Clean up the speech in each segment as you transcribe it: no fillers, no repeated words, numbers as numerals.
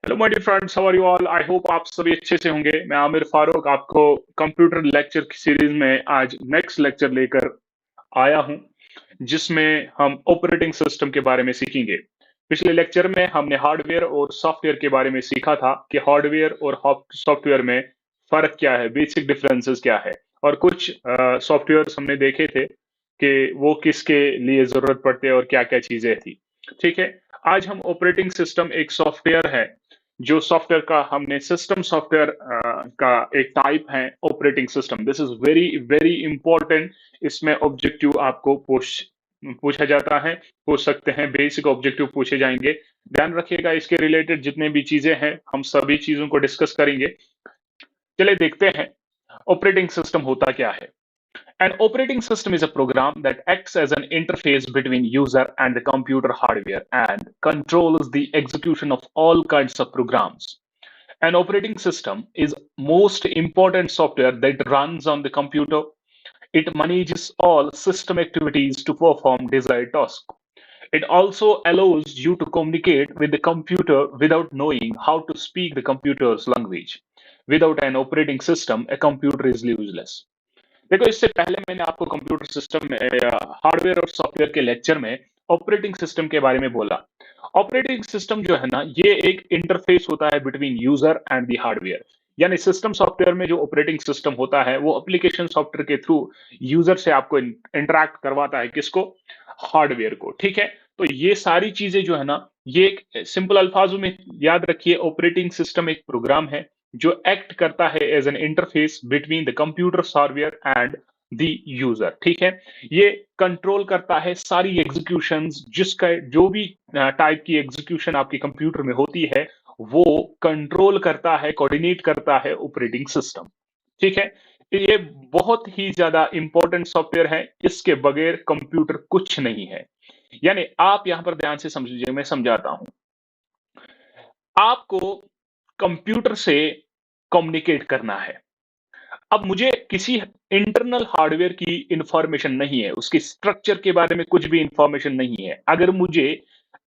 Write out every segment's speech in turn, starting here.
Hello my dear friends, how are you all? I hope आप सभी अच्छे से होंगे। मैं आमिर फारूक आपको कंप्यूटर लेक्चर की सीरीज में आज नेक्स्ट लेक्चर लेकर आया हूं, जिसमें हम ऑपरेटिंग सिस्टम के बारे में सीखेंगे। पिछले लेक्चर में हमने हार्डवेयर और सॉफ्टवेयर के बारे में सीखा था कि हार्डवेयर और सॉफ्टवेयर में फर्क क्या है, बेसिक डिफरेंसेस क्या है, और कुछ सॉफ्टवेयर हमने देखे थे कि वो किसके लिए जरूरत पड़ते हैं और क्या क्या चीजें थी। ठीक है, आज हम ऑपरेटिंग सिस्टम एक सॉफ्टवेयर है, जो सॉफ्टवेयर का हमने सिस्टम सॉफ्टवेयर का एक टाइप है operating system. This is very very important. इसमें ऑब्जेक्टिव आपको पूछा जाता है, पूछ सकते हैं, बेसिक ऑब्जेक्टिव पूछे जाएंगे। ध्यान रखिएगा, इसके रिलेटेड जितने भी चीजें हैं हम सभी चीजों को डिस्कस करेंगे। चलिए देखते हैं ऑपरेटिंग सिस्टम होता क्या है। An operating system is a program that acts as an interface between user and the computer hardware and controls the execution of all kinds of programs. An operating system is most important software that runs on the computer. It manages all system activities to perform desired tasks. It also allows you to communicate with the computer without knowing how to speak the computer's language. Without an operating system, a computer is useless. देखो, इससे पहले मैंने आपको computer system में hardware और software के lecture में operating system के बारे में बोला। ऑपरेटिंग सिस्टम जो है ना, ये एक इंटरफेस होता है between user and the hardware. यानी सिस्टम सॉफ्टवेयर में जो ऑपरेटिंग सिस्टम होता है वो एप्लीकेशन सॉफ्टवेयर के थ्रू यूजर से आपको इंटरैक्ट करवाता है। किसको? हार्डवेयर को। ठीक है, तो ये सारी चीजें जो है ना, ये एक सिंपल अल्फाजों में याद रखिए, ऑपरेटिंग सिस्टम एक प्रोग्राम है जो एक्ट करता है as an interface between the computer software and the user. ठीक है, ये कंट्रोल करता है सारी एग्जीक्यूशंस, जिसका जो भी टाइप की एग्जीक्यूशन आपके कंप्यूटर में होती है वो कंट्रोल करता है, कोऑर्डिनेट करता है ऑपरेटिंग सिस्टम। ठीक है, ये बहुत ही ज्यादा इंपॉर्टेंट सॉफ्टवेयर है, इसके बगैर कंप्यूटर कुछ नहीं है। यानी आप यहां पर ध्यान से समझ लीजिए, मैं समझाता हूं। आपको कंप्यूटर से कम्युनिकेट करना है। अब मुझे किसी इंटरनल हार्डवेयर की इंफॉर्मेशन नहीं है, उसके स्ट्रक्चर के बारे में कुछ भी इंफॉर्मेशन नहीं है। अगर मुझे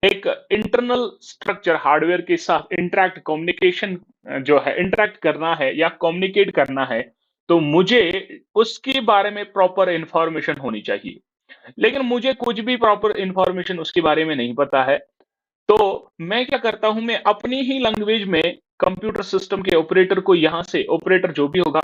एक इंटरनल स्ट्रक्चर हार्डवेयर के साथ इंटरैक्ट कम्युनिकेशन जो है इंटरैक्ट करना है या कम्युनिकेट करना है, तो मुझे उसके बारे में प्रॉपर इंफॉर्मेशन होनी चाहिए। लेकिन मुझे कुछ भी प्रॉपर इंफॉर्मेशन उसके बारे में नहीं पता है, तो मैं क्या करता हूं, मैं अपनी ही लैंग्वेज में कंप्यूटर सिस्टम के ऑपरेटर को, यहां से ऑपरेटर जो भी होगा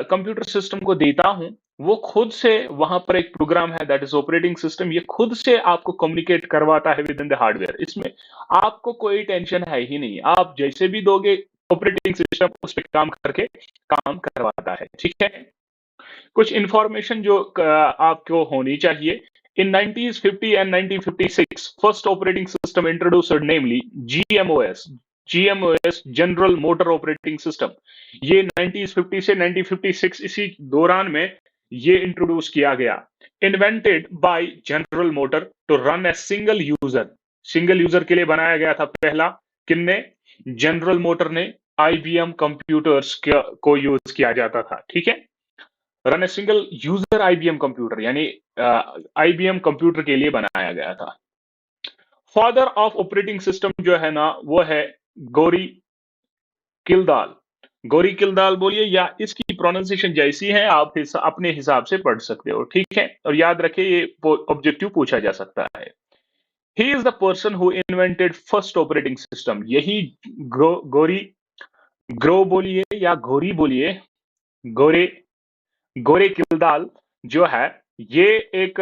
कंप्यूटर सिस्टम को देता हूं। वो खुद से, वहां पर एक प्रोग्राम है दैट इज ऑपरेटिंग सिस्टम, ये खुद से आपको कम्युनिकेट करवाता है विद इन द हार्डवेयर। इसमें आपको कोई टेंशन है ही नहीं, आप जैसे भी दोगे ऑपरेटिंग सिस्टम उस पर काम करके काम करवाता है। ठीक है, कुछ इंफॉर्मेशन जो आपको होनी चाहिए। In 1950 and 1956, first operating system introduced, namely GMOS, GMOS General Motor Operating System। ये 1950 से 1956 इसी दौरान में ये इंट्रोड्यूस किया गया। Invented by General Motor to run a single user, single user के लिए बनाया गया था पहला। किनने? जनरल मोटर ने। आईबीएम कंप्यूटर्स को यूज किया जाता था। ठीक है, run a single user IBM computer, यानी आईबीएम कंप्यूटर के लिए बनाया गया था। फादर ऑफ ऑपरेटिंग सिस्टम जो है ना, वो है गौरी किल्दाल। गौरी किल्दाल बोलिए, या इसकी प्रोनाउंसिएशन जैसी है आप अपने हिसाब से पढ़ सकते हो। ठीक है, और याद रखिए ये ऑब्जेक्टिव पूछा जा सकता है। He is the person who invented first operating system. यही गौरी, ग्रो बोलिए या घोरी बोलिए, गोरे गोरे किल्दाल जो है, ये एक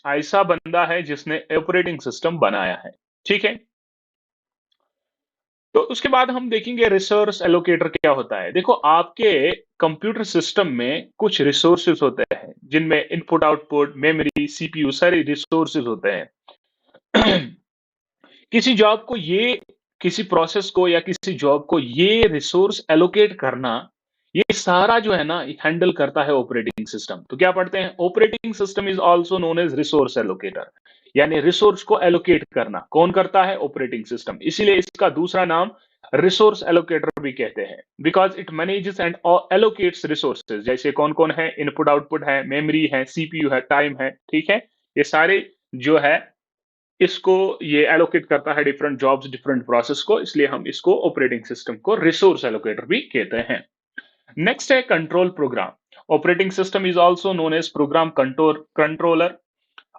ऐसा बंदा है जिसने ऑपरेटिंग सिस्टम बनाया है। ठीक है, तो उसके बाद हम देखेंगे रिसोर्स एलोकेटर क्या होता है। देखो, आपके कंप्यूटर सिस्टम में कुछ रिसोर्सेज होते हैं, जिनमें इनपुट आउटपुट, मेमोरी, सीपीयू, सारे रिसोर्सेज होते हैं। किसी जॉब को ये, किसी प्रोसेस को या किसी जॉब को ये रिसोर्स एलोकेट करना, ये सारा जो है ना हैंडल करता है ऑपरेटिंग सिस्टम। तो क्या पढ़ते हैं? Operating system is also known as resource allocator. यानी रिसोर्स को एलोकेट करना कौन करता है? Operating system. इसीलिए इसका दूसरा नाम रिसोर्स एलोकेटर भी कहते हैं, because it manages and allocates resources. जैसे कौन कौन है? इनपुट आउटपुट है, मेमोरी है, सीपीयू है, टाइम है। ठीक है, ये सारे जो है इसको ये एलोकेट करता है डिफरेंट जॉब्स, डिफरेंट प्रोसेस को, इसलिए हम इसको ऑपरेटिंग सिस्टम को रिसोर्स एलोकेटर भी कहते हैं। नेक्स्ट है control program. Operating system is also known as program controller.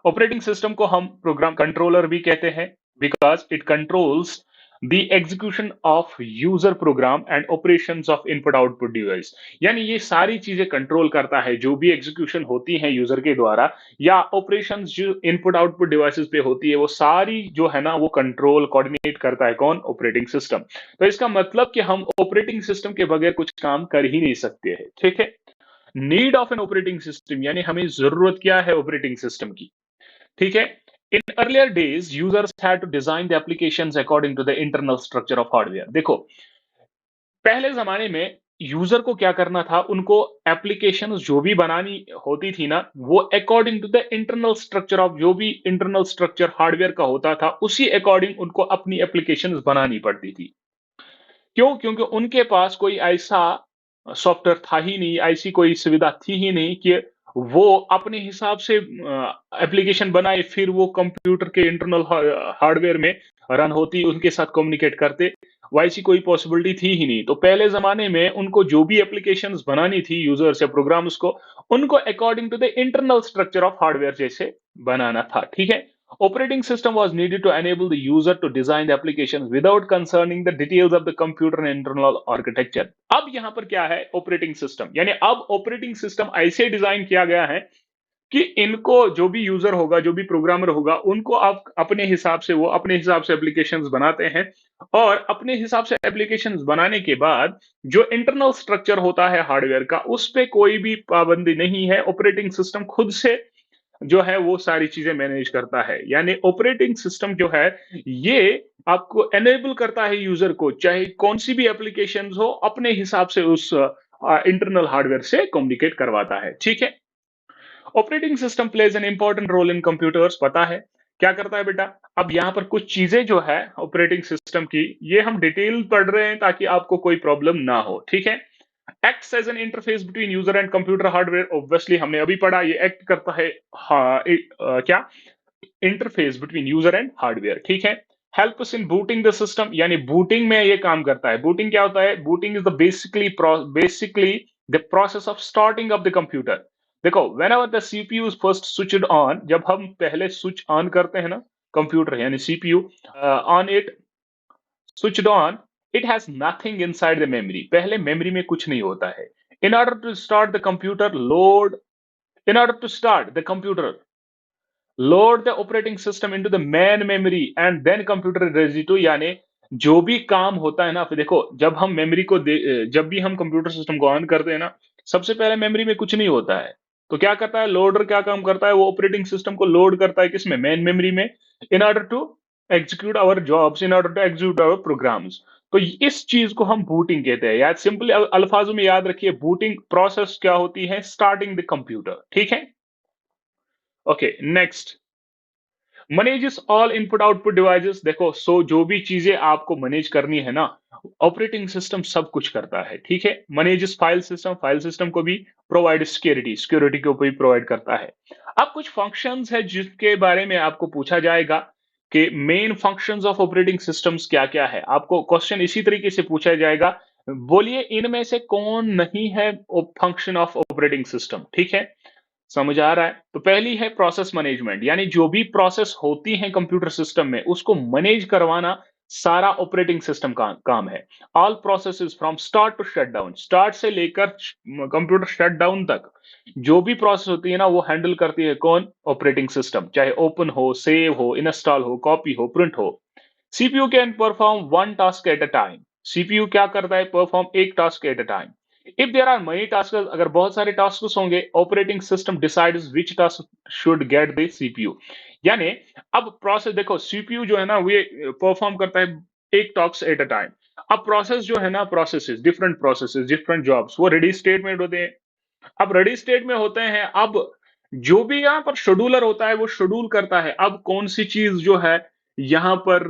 Operating system को हम प्रोग्राम कंट्रोलर भी कहते हैं because it controls the execution of user program and operations of input output device. यानी ये सारी चीजें कंट्रोल करता है, जो भी एग्जीक्यूशन होती है यूजर के द्वारा या ऑपरेशंस जो इनपुट आउटपुट डिवाइसेस पे होती है, वो सारी जो है ना वो कंट्रोल कोऑर्डिनेट करता है कौन? Operating system. तो इसका मतलब कि हम ऑपरेटिंग सिस्टम के बगैर कुछ काम कर ही नहीं सकते हैं, ठीक है। Need of an operating system, यानी हमें जरूरत क्या है ऑपरेटिंग सिस्टम की, ठीक है। In earlier days users had to design the applications according to the internal structure of hardware. देखो, पहले जमाने में यूजर को क्या करना था, उनको एप्लीकेशंस जो भी बनानी होती थी ना, वो according to the internal structure of, जो भी इंटरनल स्ट्रक्चर हार्डवेयर का होता था, उसी अकॉर्डिंग उनको अपनी एप्लीकेशंस बनानी पड़ती थी। क्यों? क्योंकि उनके पास कोई ऐसा सॉफ्टवेयर था ही नहीं, ऐसी कोई सुविधा थी ही नहीं कि वो अपने हिसाब से एप्लीकेशन बनाए, फिर वो कंप्यूटर के इंटरनल हार्डवेयर में रन होती, उनके साथ कम्युनिकेट करते। वैसी कोई पॉसिबिलिटी थी ही नहीं। तो पहले ज़माने में उनको जो भी एप्लीकेशंस बनानी थी यूज़र्स या प्रोग्राम्स को, उनको according to the internal structure of hardware जैसे बनाना था, ठीक है? Operating system was needed to enable the user to design the applications without concerning the details of the computer and internal architecture. अब यहां पर क्या है ऑपरेटिंग सिस्टम, यानी अब ऑपरेटिंग सिस्टम ऐसे डिजाइन किया गया है कि इनको जो भी यूजर होगा, जो भी प्रोग्रामर होगा, उनको आप अपने हिसाब से, वो अपने हिसाब से एप्लीकेशंस बनाते हैं। और अपने हिसाब से एप्लीकेशंस बनाने के बाद जो इंटरनल स्ट्रक्चर होता है हार्डवेयर का, उस पे कोई भी पाबंदी नहीं है। ऑपरेटिंग सिस्टम खुद से जो है वो सारी चीजें मैनेज करता है। यानी ऑपरेटिंग सिस्टम जो है ये आपको एनेबल करता है यूजर को, चाहे कौन सी भी एप्लीकेशन हो, अपने हिसाब से उस इंटरनल हार्डवेयर से कम्युनिकेट करवाता है, ठीक है। Operating system plays an important role in computers, पता है क्या करता है बेटा। अब यहाँ पर कुछ चीजें जो है ऑपरेटिंग सिस्टम की, ये हम डिटेल पढ़ रहे हैं ताकि आपको कोई प्रॉब्लम ना हो, ठीक है। Acts as an interface between user and computer hardware, obviously हमने अभी पढ़ा, ये एक्ट करता है क्या, interface between user and hardware, ठीक है। Help us in booting the system, यानी बूटिंग में ये काम करता है। बूटिंग क्या होता है? Booting is the basically the process of starting of the computer. देखो, whenever the CPU is first switched on, जब हम पहले स्विच ऑन करते हैं ना कंप्यूटर यानी CPU on it, switched on, it has nothing inside the memory, पहले memory में कुछ नहीं होता है। in order to start the computer load in order to start the computer load the operating system into the main memory and then computer is ready to, यानी जो भी काम होता है ना, फिर देखो जब हम मेमोरी को जब भी हम कंप्यूटर सिस्टम को ऑन करते हैं ना, सबसे पहले मेमोरी में कुछ नहीं होता है। तो क्या करता है लोडर, क्या काम करता है वो, ऑपरेटिंग सिस्टम को लोड करता है किसमें? मेन मेमोरी में, in order to execute our jobs, in order to execute our programs. तो इस चीज को हम बूटिंग कहते हैं। यार सिंपली अल्फाजों में याद रखिए, बूटिंग प्रोसेस क्या होती है? स्टार्टिंग द कंप्यूटर, ठीक है। Okay, next, manages all input output devices. देखो, सो जो भी चीजें आपको मैनेज करनी है ना, ऑपरेटिंग सिस्टम सब कुछ करता है, ठीक है। मैनेजेस फाइल सिस्टम को भी प्रोवाइड सिक्योरिटी को भी प्रोवाइड करता है। अब कुछ फंक्शंस है जिसके बारे में आपको पूछा जाएगा कि main functions of operating systems क्या क्या है। आपको क्वेश्चन इसी तरीके से पूछा जाएगा, बोलिए इनमें से कौन नहीं है फंक्शन ऑफ ऑपरेटिंग सिस्टम, ठीक है। समझ आ रहा है? तो पहली है प्रोसेस मैनेजमेंट, यानी जो भी प्रोसेस होती है कंप्यूटर सिस्टम में उसको मैनेज करवाना सारा ऑपरेटिंग सिस्टम का काम है। All processes from start to shut down, start से लेकर कंप्यूटर शट डाउन तक जो भी प्रोसेस होती है ना, वो हैंडल करती है कौन? Operating system. चाहे ओपन हो, सेव हो, इंस्टॉल हो, कॉपी हो, प्रिंट हो। CPU can perform one task at a time. CPU क्या करता है? परफॉर्म एक task at a time. If there are many task, अगर बहुत सारे टास्क होंगे, operating system decides which task should get the CPU. यानी अब प्रोसेस देखो, सीपीयू जो है ना, वो परफॉर्म करता है एक टास्क एट अ टाइम। अब प्रोसेस जो है ना, प्रोसेसेस डिफरेंट जॉब्स, वो रेडी स्टेट में होते हैं। अब रेडी स्टेट में होते हैं, अब जो भी यहाँ पर शेड्यूलर होता है वो शेड्यूल करता है अब कौन सी चीज जो है यहाँ पर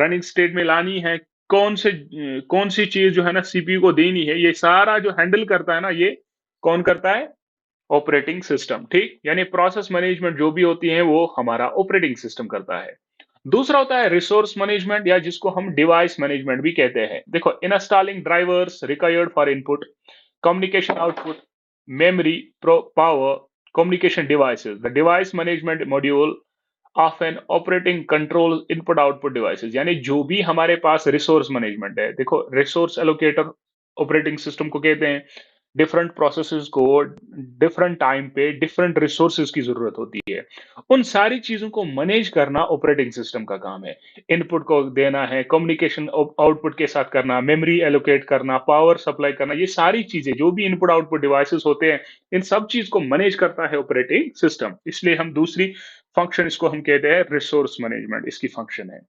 रनिंग स्टेट में लानी है, कौन सी चीज जो है ना सीपीयू को देनी है, ये सारा जो हैंडल करता है ना, ये कौन करता है? ऑपरेटिंग सिस्टम, ठीक? यानी प्रोसेस मैनेजमेंट जो भी होती है वो हमारा ऑपरेटिंग सिस्टम करता है। दूसरा होता है रिसोर्स मैनेजमेंट या जिसको हम डिवाइस मैनेजमेंट भी कहते हैं। देखो, installing drivers required for input, communication output, memory, power, communication devices. The device management module of an operating control input output devices, यानी जो भी हमारे पास रिसोर्स मैनेजमेंट है, देखो रिसोर्स एलोकेटर ऑपरेटिंग सिस्टम को कहते हैं। डिफरेंट प्रोसेसेस को डिफरेंट टाइम पे डिफरेंट रिसोर्सेज की जरूरत होती है। उन सारी चीजों को मैनेज करना ऑपरेटिंग सिस्टम का काम है। इनपुट को देना है, कम्युनिकेशन आउटपुट के साथ करना, मेमोरी एलोकेट करना, पावर सप्लाई करना, ये सारी चीजें जो भी इनपुट आउटपुट डिवाइसेस होते हैं, इन सब चीज को मैनेज करता है ऑपरेटिंग सिस्टम। इसलिए हम दूसरी फंक्शन इसको हम कहते हैं रिसोर्स मैनेजमेंट, इसकी फंक्शन है।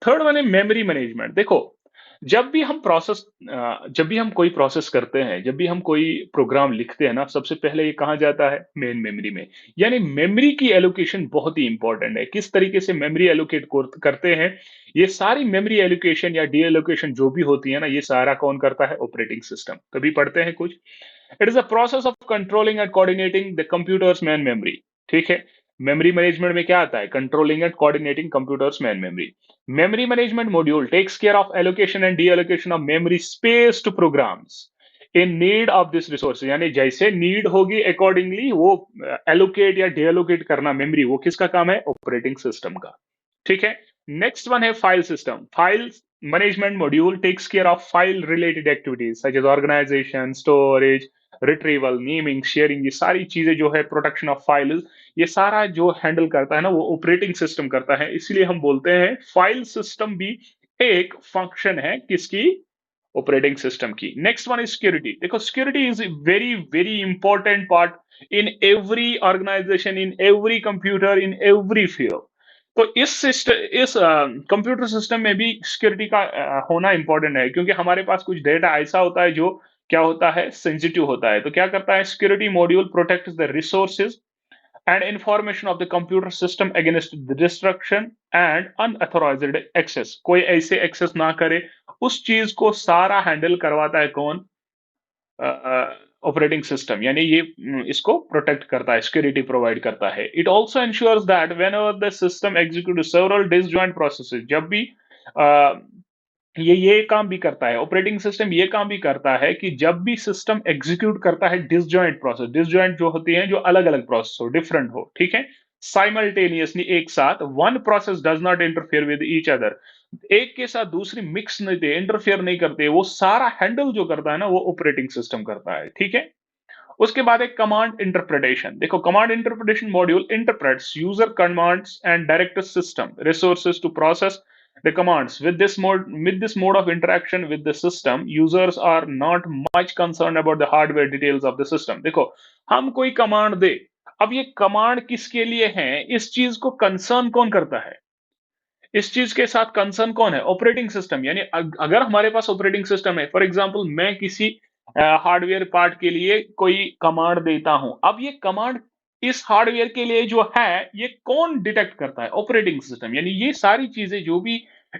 थर्ड वन है मेमोरी मैनेजमेंट। देखो, जब भी हम कोई प्रोसेस करते हैं, जब भी हम कोई प्रोग्राम लिखते हैं ना, सबसे पहले ये कहाँ जाता है? मेन मेमोरी में। यानी मेमोरी की एलोकेशन बहुत ही इंपॉर्टेंट है। किस तरीके से मेमोरी एलोकेट करते हैं, ये सारी मेमोरी एलोकेशन या डी एलोकेशन जो भी होती है ना, ये सारा कौन करता है? Operating system. कभी पढ़ते हैं कुछ। It is a process of controlling and coordinating the computers man memory. ठीक है। मेमोरी मैनेजमेंट में क्या आता है? Controlling and coordinating computers man memory. Memory management module takes care of allocation and deallocation of memory space to programs in need of this resource। यानी जैसे need होगी accordingly वो एलोकेट या डीएलोकेट करना मेमोरी, वो किसका काम है? ऑपरेटिंग सिस्टम का। ठीक है। नेक्स्ट वन है file system. File management module takes care of file related activities such as organisation, storage, retrieval, naming, sharing, ये सारी चीजें जो है, प्रोटेक्शन ऑफ फाइल, ये सारा जो हैंडल करता है ना, वो ऑपरेटिंग सिस्टम करता है। इसलिए हम बोलते हैं फाइल सिस्टम भी एक फंक्शन है किसकी? ऑपरेटिंग सिस्टम की। Next one is security. देखो, security is very very important part in every organisation, in every computer, in every field. तो इस कंप्यूटर सिस्टम में भी सिक्योरिटी का होना इंपॉर्टेंट है, क्योंकि हमारे पास कुछ डेटा ऐसा होता है जो क्या होता है? सेंसिटिव होता है। तो क्या करता है? Security module protect the resources and information of the computer system against the destruction and unauthorized access। कोई ऐसे एक्सेस ना करे, उस चीज को सारा हैंडल करवाता है कौन? Operating system. यानी ये इसको प्रोटेक्ट करता है, सिक्योरिटी प्रोवाइड करता है। It also ensures that whenever the system execute several disjoint processes, जब भी uh, ये काम भी करता है, ऑपरेटिंग सिस्टम ये काम भी करता है कि जब भी सिस्टम एग्जीक्यूट करता है डिसजॉइंट प्रोसेस, डिसजॉइंट जो होती हैं, जो अलग अलग प्रोसेस हो, डिफरेंट हो, ठीक है, साइमल्टेनियसली एक साथ, one process does not interfere with each other, एक के साथ दूसरी मिक्स नहीं थे, इंटरफेयर नहीं करते, वो सारा हैंडल जो करता है ना, वो ऑपरेटिंग सिस्टम करता है। ठीक है। उसके बाद एक कमांड इंटरप्रिटेशन। देखो, command interpretation module interprets user commands and direct system resources to process the commands with this mode of interaction with the system, users are not much concerned about the hardware details of the system। देखो, हम कोई command दे, अब ये command किसके लिए है, इस चीज को कंसर्न कौन करता है? इस चीज के साथ कंसर्न कौन है? Operating system. यानी अगर हमारे पास ऑपरेटिंग सिस्टम है, फॉर एग्जांपल मैं किसी हार्डवेयर पार्ट के लिए कोई कमांड देता हूं, अब ये कमांड इस हार्डवेयर के लिए जो है, ये कौन डिटेक्ट करता है? Operating system. यानी ये सारी चीजें जो भी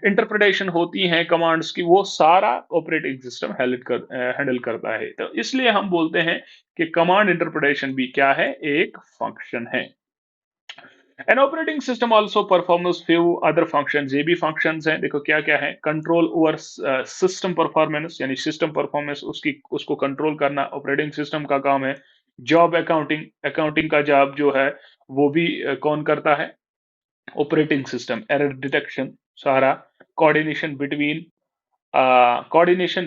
इंटरप्रिटेशन होती हैं कमांड्स की, वो सारा ऑपरेटिंग सिस्टम हैंडल करता है। तो इसलिए हम बोलते हैं कि कमांड इंटरप्रिटेशन भी क्या है? एक फंक्शन है। An operating system also performs few other functions। ये भी functions हैं। देखो क्या क्या है? कंट्रोल ओवर सिस्टम परफॉर्मेंस, यानी सिस्टम परफॉर्मेंस उसको कंट्रोल करना ऑपरेटिंग सिस्टम का काम है। जॉब अकाउंटिंग, अकाउंटिंग का जॉब जो है वो भी कौन करता है? Operating system. एरर डिटेक्शन सारा। Coordination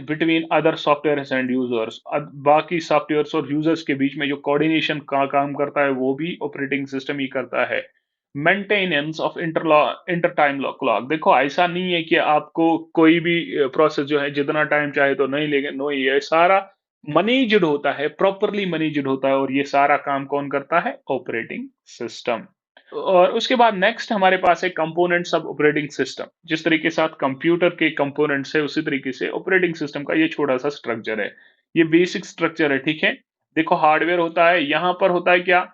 between other software and users, बाकी सॉफ्टवेयर्स और यूजर्स के बीच में जो कोऑर्डिनेशन का काम करता है, वो भी ऑपरेटिंग सिस्टम ही करता है। Maintenance of inter time clock. देखो, ऐसा नहीं है कि आपको कोई भी प्रोसेस जो है जितना टाइम चाहे तो नहीं लेगा, नो, ये सारा मैनेज्ड होता है, प्रॉपरली मैनेज्ड होता है, और ये सारा काम कौन करता है? Operating system. और उसके बाद नेक्स्ट हमारे पास है कंपोनेंट्स ऑफ ऑपरेटिंग सिस्टम। जिस तरीके से कंप्यूटर के कंपोनेंट्स है, उसी तरीके से ऑपरेटिंग सिस्टम का ये छोटा सा स्ट्रक्चर है। ये बेसिक स्ट्रक्चर है। ठीक है। देखो, हार्डवेयर होता है, यहां पर होता है क्या?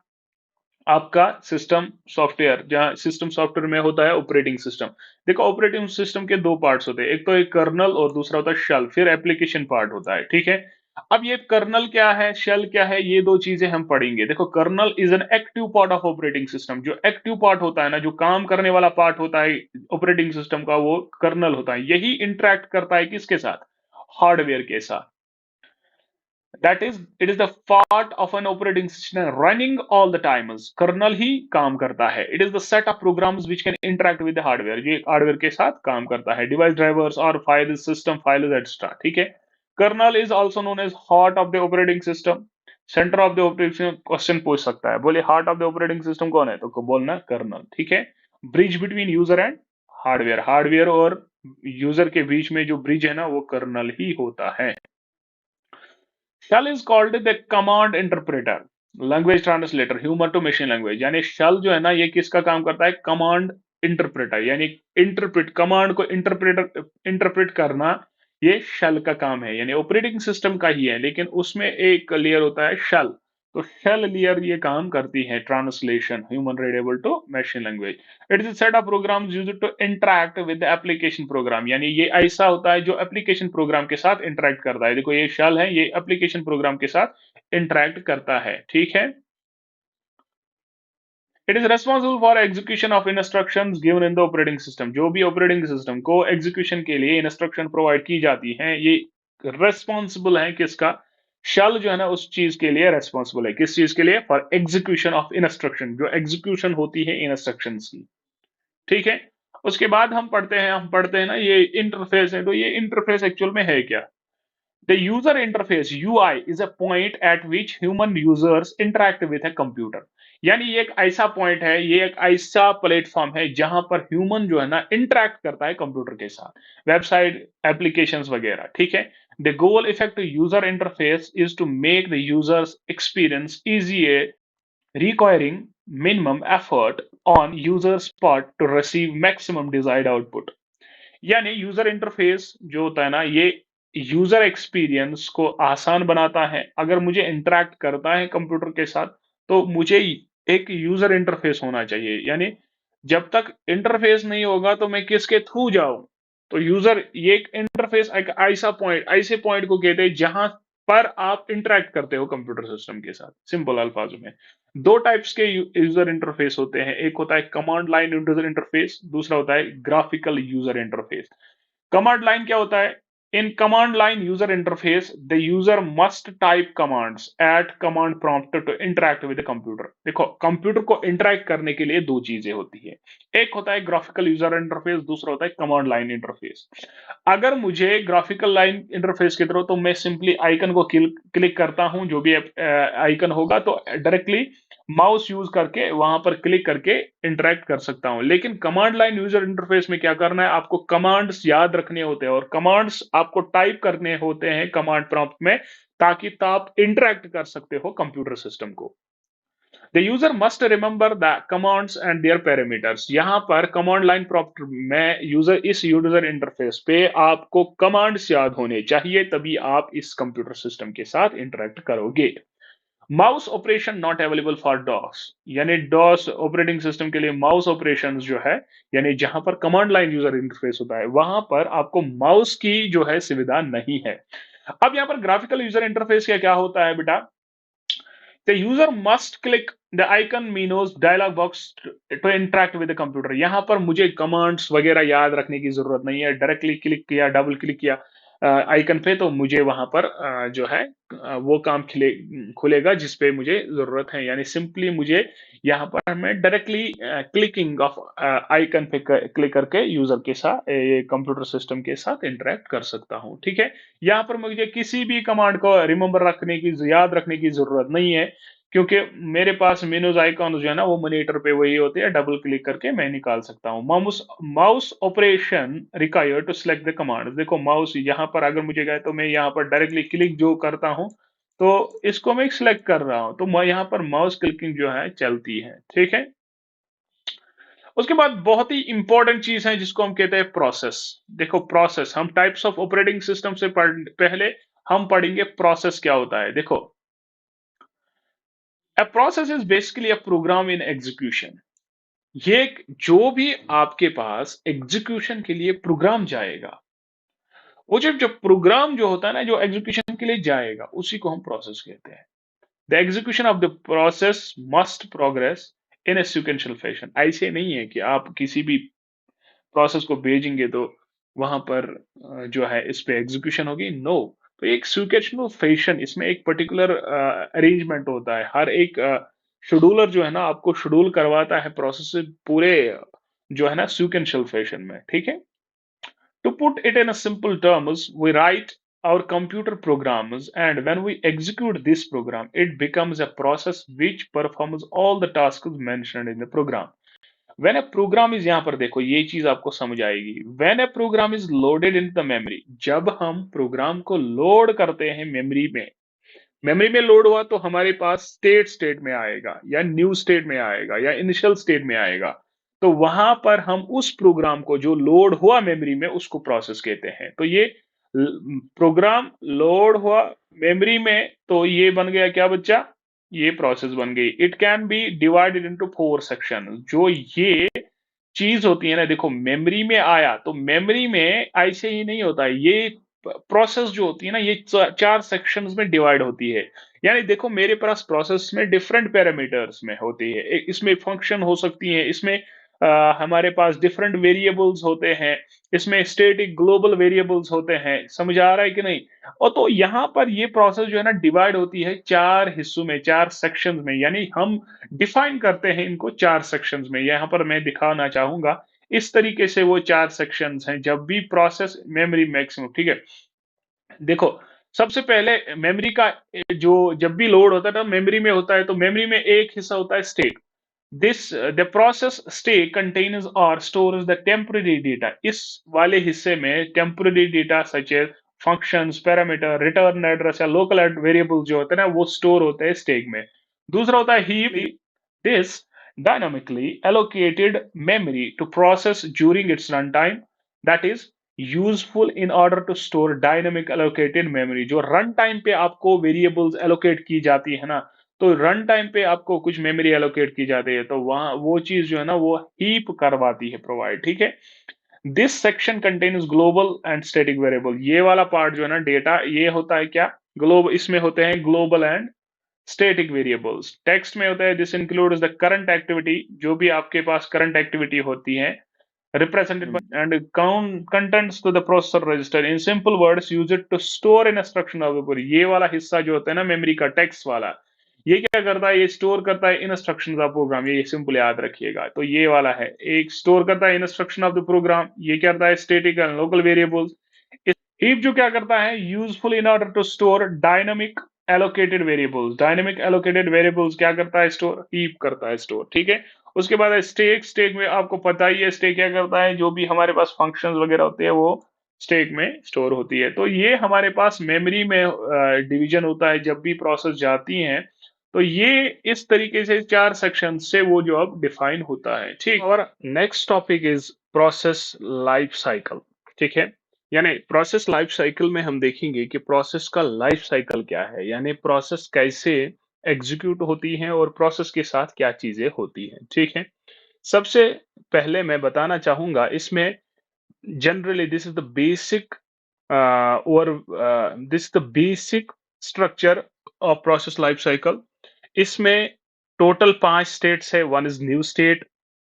आपका सिस्टम सॉफ्टवेयर, जहां सिस्टम सॉफ्टवेयर में होता है ऑपरेटिंग सिस्टम। देखो, ऑपरेटिंग सिस्टम के दो पार्ट्स होते हैं, एक तो एक कर्नल और दूसरा होता है शेल, फिर एप्लीकेशन पार्ट होता है। ठीक है। अब ये कर्नल क्या है, शेल क्या है, ये दो चीजें हम पढ़ेंगे। देखो, kernel is an active part of operating system. जो एक्टिव पार्ट होता है ना, जो काम करने वाला पार्ट होता है ऑपरेटिंग सिस्टम का, वो कर्नल होता है। यही इंटरेक्ट करता है किसके साथ? हार्डवेयर के साथ। That is, it is the part of an operating system running all the times. Kernel ही काम करता है। It is the set of programs which can interact with the hardware. ये हार्डवेयर के साथ काम करता है। डिवाइस ड्राइवर्स और फाइल सिस्टम फाइल्स एक्स्ट्रा, ठीक है। Kernel is also known as heart of the operating system, centre of the operating. Question पूछ सकता है, बोले heart of the operating system कौन है, तो को बोलना कर्नल, ठीक है। Bridge between user and hardware, hardware और यूजर के बीच में जो ब्रिज है ना, वो कर्नल ही होता है। Shell is called the command interpreter, language translator, human to machine language. यानी शेल जो है ना, ये किसका काम करता है? कमांड इंटरप्रेटर, यानी इंटरप्रेट, कमांड को इंटरप्रेट करना, ये शेल का काम है। यानी ऑपरेटिंग सिस्टम का ही है, लेकिन उसमें एक लेयर होता है शेल। तो शेल लेयर ये काम करती है translation, human readable to machine language. It is set of programs used to interact with the application program. यानी ये ऐसा होता है जो एप्लीकेशन प्रोग्राम के साथ इंटरैक्ट करता है। देखो, ये शेल है, ये एप्लीकेशन प्रोग्राम के साथ इंटरैक्ट करता है, ठीक है। It is responsible for execution of instructions given in the operating system. जो भी ऑपरेटिंग सिस्टम को एग्जीक्यूशन के लिए इंस्ट्रक्शन प्रोवाइड की जाती हैं, ये रेस्पॉन्सिबल है किसका? शेल जो है ना, उस चीज के लिए रेस्पॉन्सिबल है। किस चीज के लिए? फॉर एग्जीक्यूशन ऑफ इंस्ट्रक्शन, जो एग्जीक्यूशन होती है इंस्ट्रक्शंस की, ठीक है। उसके बाद हम पढ़ते हैं ना, ये इंटरफेस है। तो ये इंटरफेस एक्चुअल में है क्या? The user interface UI is a point at which human users interact with a computer। यानी ये एक ऐसा पॉइंट है, ये एक ऐसा प्लेटफॉर्म है जहां पर ह्यूमन जो है ना, इंटरैक्ट करता है कंप्यूटर के साथ, वेबसाइट, एप्लीकेशंस वगैरह, ठीक है। The goal effect user interface is to make the users experience easier, requiring minimum effort on user's part to receive maximum desired output। यानी यूजर इंटरफेस जो होता है ना, ये यूजर एक्सपीरियंस को आसान बनाता है। अगर मुझे इंटरैक्ट करता है कंप्यूटर के साथ, तो मुझे एक यूजर इंटरफेस होना चाहिए। यानी जब तक इंटरफेस नहीं होगा तो मैं किसके थ्रू जाऊं? तो यूजर, ये एक इंटरफेस, एक ऐसा पॉइंट, ऐसे पॉइंट को कहते हैं जहां पर आप इंटरैक्ट करते हो कंप्यूटर सिस्टम के साथ। सिंपल अल्फाजों में दो टाइप्स के यूजर इंटरफेस होते हैं। एक होता है कमांड लाइन यूजर इंटरफेस, दूसरा होता है graphical user interface. Command line क्या होता है? In command line user interface the user must type commands at command prompt to interact with the computer. देखो, कंप्यूटर को इंटरैक्ट करने के लिए दो चीजें होती है। एक होता है ग्राफिकल यूजर इंटरफेस, दूसरा होता है कमांड लाइन इंटरफेस। अगर मुझे ग्राफिकल लाइन इंटरफेस की तरह, तो मैं सिंपली आइकन को क्लिक करता हूं, जो भी आइकन होगा, तो डायरेक्टली माउस यूज करके वहां पर क्लिक करके इंटरैक्ट कर सकता हूं। लेकिन कमांड लाइन यूजर इंटरफेस में क्या करना है? आपको कमांड्स याद रखने होते हैं और कमांड्स आपको टाइप करने होते हैं कमांड प्रॉम्प्ट में, ताकि आप इंटरैक्ट कर सकते हो कंप्यूटर सिस्टम को। The user must remember the commands and their parameters. यहां पर कमांड लाइन प्रॉम्प्ट में यूजर, इस यूजर इंटरफेस पे आपको कमांड्स याद होने चाहिए, तभी आप इस कंप्यूटर सिस्टम के साथ इंटरैक्ट करोगे। Mouse operation not available for DOS. यानी डॉस ऑपरेटिंग सिस्टम के लिए माउस ऑपरेशन जो है, यानी जहां पर कमांड लाइन यूजर इंटरफेस होता है, वहां पर आपको माउस की जो है सुविधा नहीं है। अब यहां पर ग्राफिकल यूजर इंटरफेस का क्या होता है बेटा? The user must click the icon menus dialog box to interact with the computer. यहां पर मुझे कमांड्स वगैरह याद रखने की जरूरत नहीं है। डायरेक्टली क्लिक किया, डबल क्लिक किया आइकन पे, तो मुझे वहां पर जो है वो काम खुलेगा जिस पे मुझे जरूरत है। यानी सिंपली मुझे यहाँ पर मैं डायरेक्टली क्लिकिंग ऑफ आइकन पे क्लिक करके यूजर के साथ, कंप्यूटर सिस्टम के साथ इंटरेक्ट कर सकता हूँ, ठीक है। यहाँ पर मुझे किसी भी कमांड को रिमेंबर रखने की, याद रखने की जरूरत नहीं है, क्योंकि मेरे पास मेनूज आइकॉन जो है ना, वो मॉनिटर पे वही होते हैं। डबल क्लिक करके मैं निकाल सकता हूँ। Mouse mouse operation require to select the command. देखो, माउस यहाँ पर अगर मुझे गए, तो मैं यहाँ पर डायरेक्टली क्लिक जो करता हूँ, तो इसको मैं सिलेक्ट कर रहा हूँ, तो मैं यहाँ पर माउस क्लिकिंग जो है चलती है, ठीक है। उसके बाद बहुत ही इंपॉर्टेंट चीज है जिसको हम कहते हैं प्रोसेस। देखो, प्रोसेस, हम टाइप्स ऑफ ऑपरेटिंग सिस्टम से पहले हम पढ़ेंगे प्रोसेस क्या होता है। देखो, A process is basically a program in execution। ये जो भी आपके पास एग्जीक्यूशन के लिए प्रोग्राम जाएगा, वो जब जब प्रोग्राम जो होता है ना, जो एग्जीक्यूशन के लिए जाएगा, उसी को हम प्रोसेस कहते हैं। The execution of the process must progress in A sequential fashion. ऐसे नहीं है कि आप किसी भी प्रोसेस को भेजेंगे तो वहां पर जो है इस पे एग्जीक्यूशन होगी, नो। तो एक सीक्वेंशियल फैशन, इसमें एक पर्टिकुलर अरेंजमेंट होता है। हर एक शेड्यूलर जो है ना, आपको शेड्यूल करवाता है प्रोसेस से पूरे जो है ना सीक्वेंशियल फैशन में, ठीक है। To put it in a simple terms, we write our computer programs, and when we execute this program, it becomes a process which performs all the tasks mentioned in the program. When a program is, यहाँ पर देखो ये चीज आपको समझ आएगी। When a program is loaded into the memory, जब हम प्रोग्राम को लोड करते हैं मेमोरी में लोड हुआ तो हमारे पास स्टेट में आएगा, या न्यू स्टेट में आएगा, या इनिशियल स्टेट में आएगा। तो वहां पर हम उस प्रोग्राम को जो लोड हुआ मेमोरी में, उसको प्रोसेस कहते हैं। तो ये प्रोग्राम लोड हुआ मेमोरी में, तो ये बन गया क्या बच्चा? ये प्रोसेस बन गई। It can be divided into 4 section. जो ये चीज होती है ना, देखो मेमोरी में आया तो मेमोरी में ऐसे ही नहीं होता है। ये प्रोसेस जो होती है ना, ये 4 सेक्शंस में डिवाइड होती है। यानी देखो मेरे पास प्रोसेस में डिफरेंट पैरामीटर्स में होती है। इसमें फंक्शन हो सकती है, इसमें हमारे पास डिफरेंट वेरिएबल्स होते हैं, इसमें स्टैटिक ग्लोबल वेरिएबल्स होते हैं। समझ आ रहा है कि नहीं? और तो यहाँ पर ये प्रोसेस जो है ना डिवाइड होती है 4 हिस्सों में, 4 सेक्शंस में। यानी हम डिफाइन करते हैं इनको 4 सेक्शंस में। यहाँ पर मैं दिखाना चाहूंगा इस तरीके से वो 4 सेक्शंस हैं जब भी प्रोसेस मेमोरी मैक्सिमम, ठीक है। देखो सबसे पहले मेमोरी का जो जब भी लोड होता है ना मेमोरी में होता है, तो मेमोरी में एक हिस्सा होता है state. This the process state contains और स्टोर्स द टेम्पररी डेटा। इस वाले हिस्से में temporary data such as functions, parameter, return address या लोकल वेरिएबल जो होते हैं ना, वो स्टोर होते हैं स्टेक में। दूसरा होता है heap. This dynamically allocated memory to process during its runtime, that is useful in order to store dynamic allocated memory. जो रन टाइम पे आपको वेरिएबल्स एलोकेट की जाती है ना, तो रन टाइम पे आपको कुछ मेमोरी एलोकेट की जाती है, तो वहां वो चीज जो है ना वो हीप करवाती है प्रोवाइड, ठीक है। This section contains global and static variable. ये वाला पार्ट जो है ना डेटा, ये होता है क्या? ग्लोब, इसमें होते हैं global and static variables. Text में होता है this includes the current activity. जो भी आपके पास करंट एक्टिविटी होती है, represented by and count contents to the processor register. In simple words, use it to store an instruction of the memory। ये वाला हिस्सा जो होता है ना मेमोरी का, टेक्स्ट वाला, ये क्या करता है? ये स्टोर करता है इंस्ट्रक्शन ऑफ प्रोग्राम। ये सिंपल याद रखिएगा। तो ये वाला है, एक स्टोर करता है इंस्ट्रक्शन ऑफ द प्रोग्राम। ये क्या करता है? Static and local variables. Heap जो क्या करता है? Useful in order to store dynamic allocated variables. Dynamic allocated variables क्या करता है? स्टोर। हीप करता है स्टोर, ठीक है। उसके बाद स्टेक। स्टेक में आपको पता ही है स्टेक क्या करता है। जो भी हमारे पास फंक्शंस वगैरह होते हैं वो स्टेक में स्टोर होती है। तो ये हमारे पास मेमोरी में डिवीजन होता है जब भी प्रोसेस जाती हैं। तो ये इस तरीके से 4 सेक्शन से वो जो अब डिफाइन होता है, ठीक। और next topic is process life cycle, ठीक है। यानी प्रोसेस लाइफ साइकिल में हम देखेंगे कि प्रोसेस का लाइफ साइकिल क्या है, यानी प्रोसेस कैसे एग्जीक्यूट होती हैं और प्रोसेस के साथ क्या चीजें होती हैं, ठीक है। सबसे पहले मैं बताना चाहूंगा इसमें, generally this is the basic और this the basic structure of process life cycle. इसमें टोटल 5 स्टेट्स है। One is new state,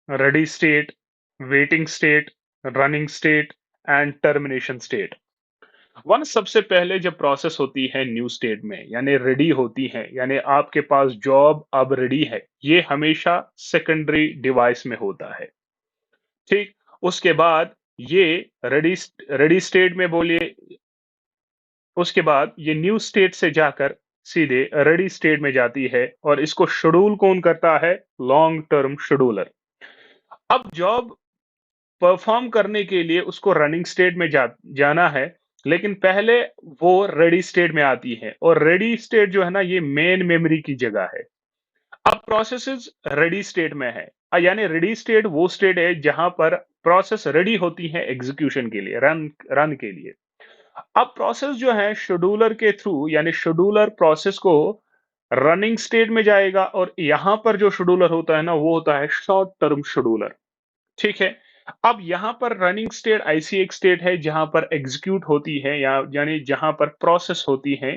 ready state, waiting state, running state and termination state. One सबसे पहले जब प्रोसेस होती है न्यू स्टेट में, यानी रेडी होती है, यानी आपके पास जॉब अब रेडी है, ये हमेशा सेकेंडरी डिवाइस में होता है, ठीक। उसके बाद ये रेडी रेडी स्टेट में बोलिए, उसके बाद ये न्यू स्टेट से जाकर सीधे रेडी स्टेट में जाती है, और इसको शेड्यूल कौन करता है? Long term scheduler. अब जॉब परफॉर्म करने के लिए उसको रनिंग स्टेट में जाना है, लेकिन पहले वो रेडी स्टेट में आती है, और रेडी स्टेट जो है ना ये मेन मेमोरी की जगह है। अब प्रोसेसेस रेडी स्टेट में है, यानी रेडी स्टेट वो स्टेट है जहां पर प्रोसेस रेडी होती है एग्जीक्यूशन के लिए, रन के लिए। अब प्रोसेस जो है शेड्यूलर के थ्रू, यानी शेड्यूलर प्रोसेस को रनिंग स्टेट में जाएगा, और यहां पर जो शेड्यूलर होता है ना वो होता है शॉर्ट टर्म शेड्यूलर, ठीक है। अब यहाँ पर रनिंग स्टेट ऐसी एक स्टेट है जहाँ पर एग्जीक्यूट होती है या यानी जहाँ पर प्रोसेस होती है।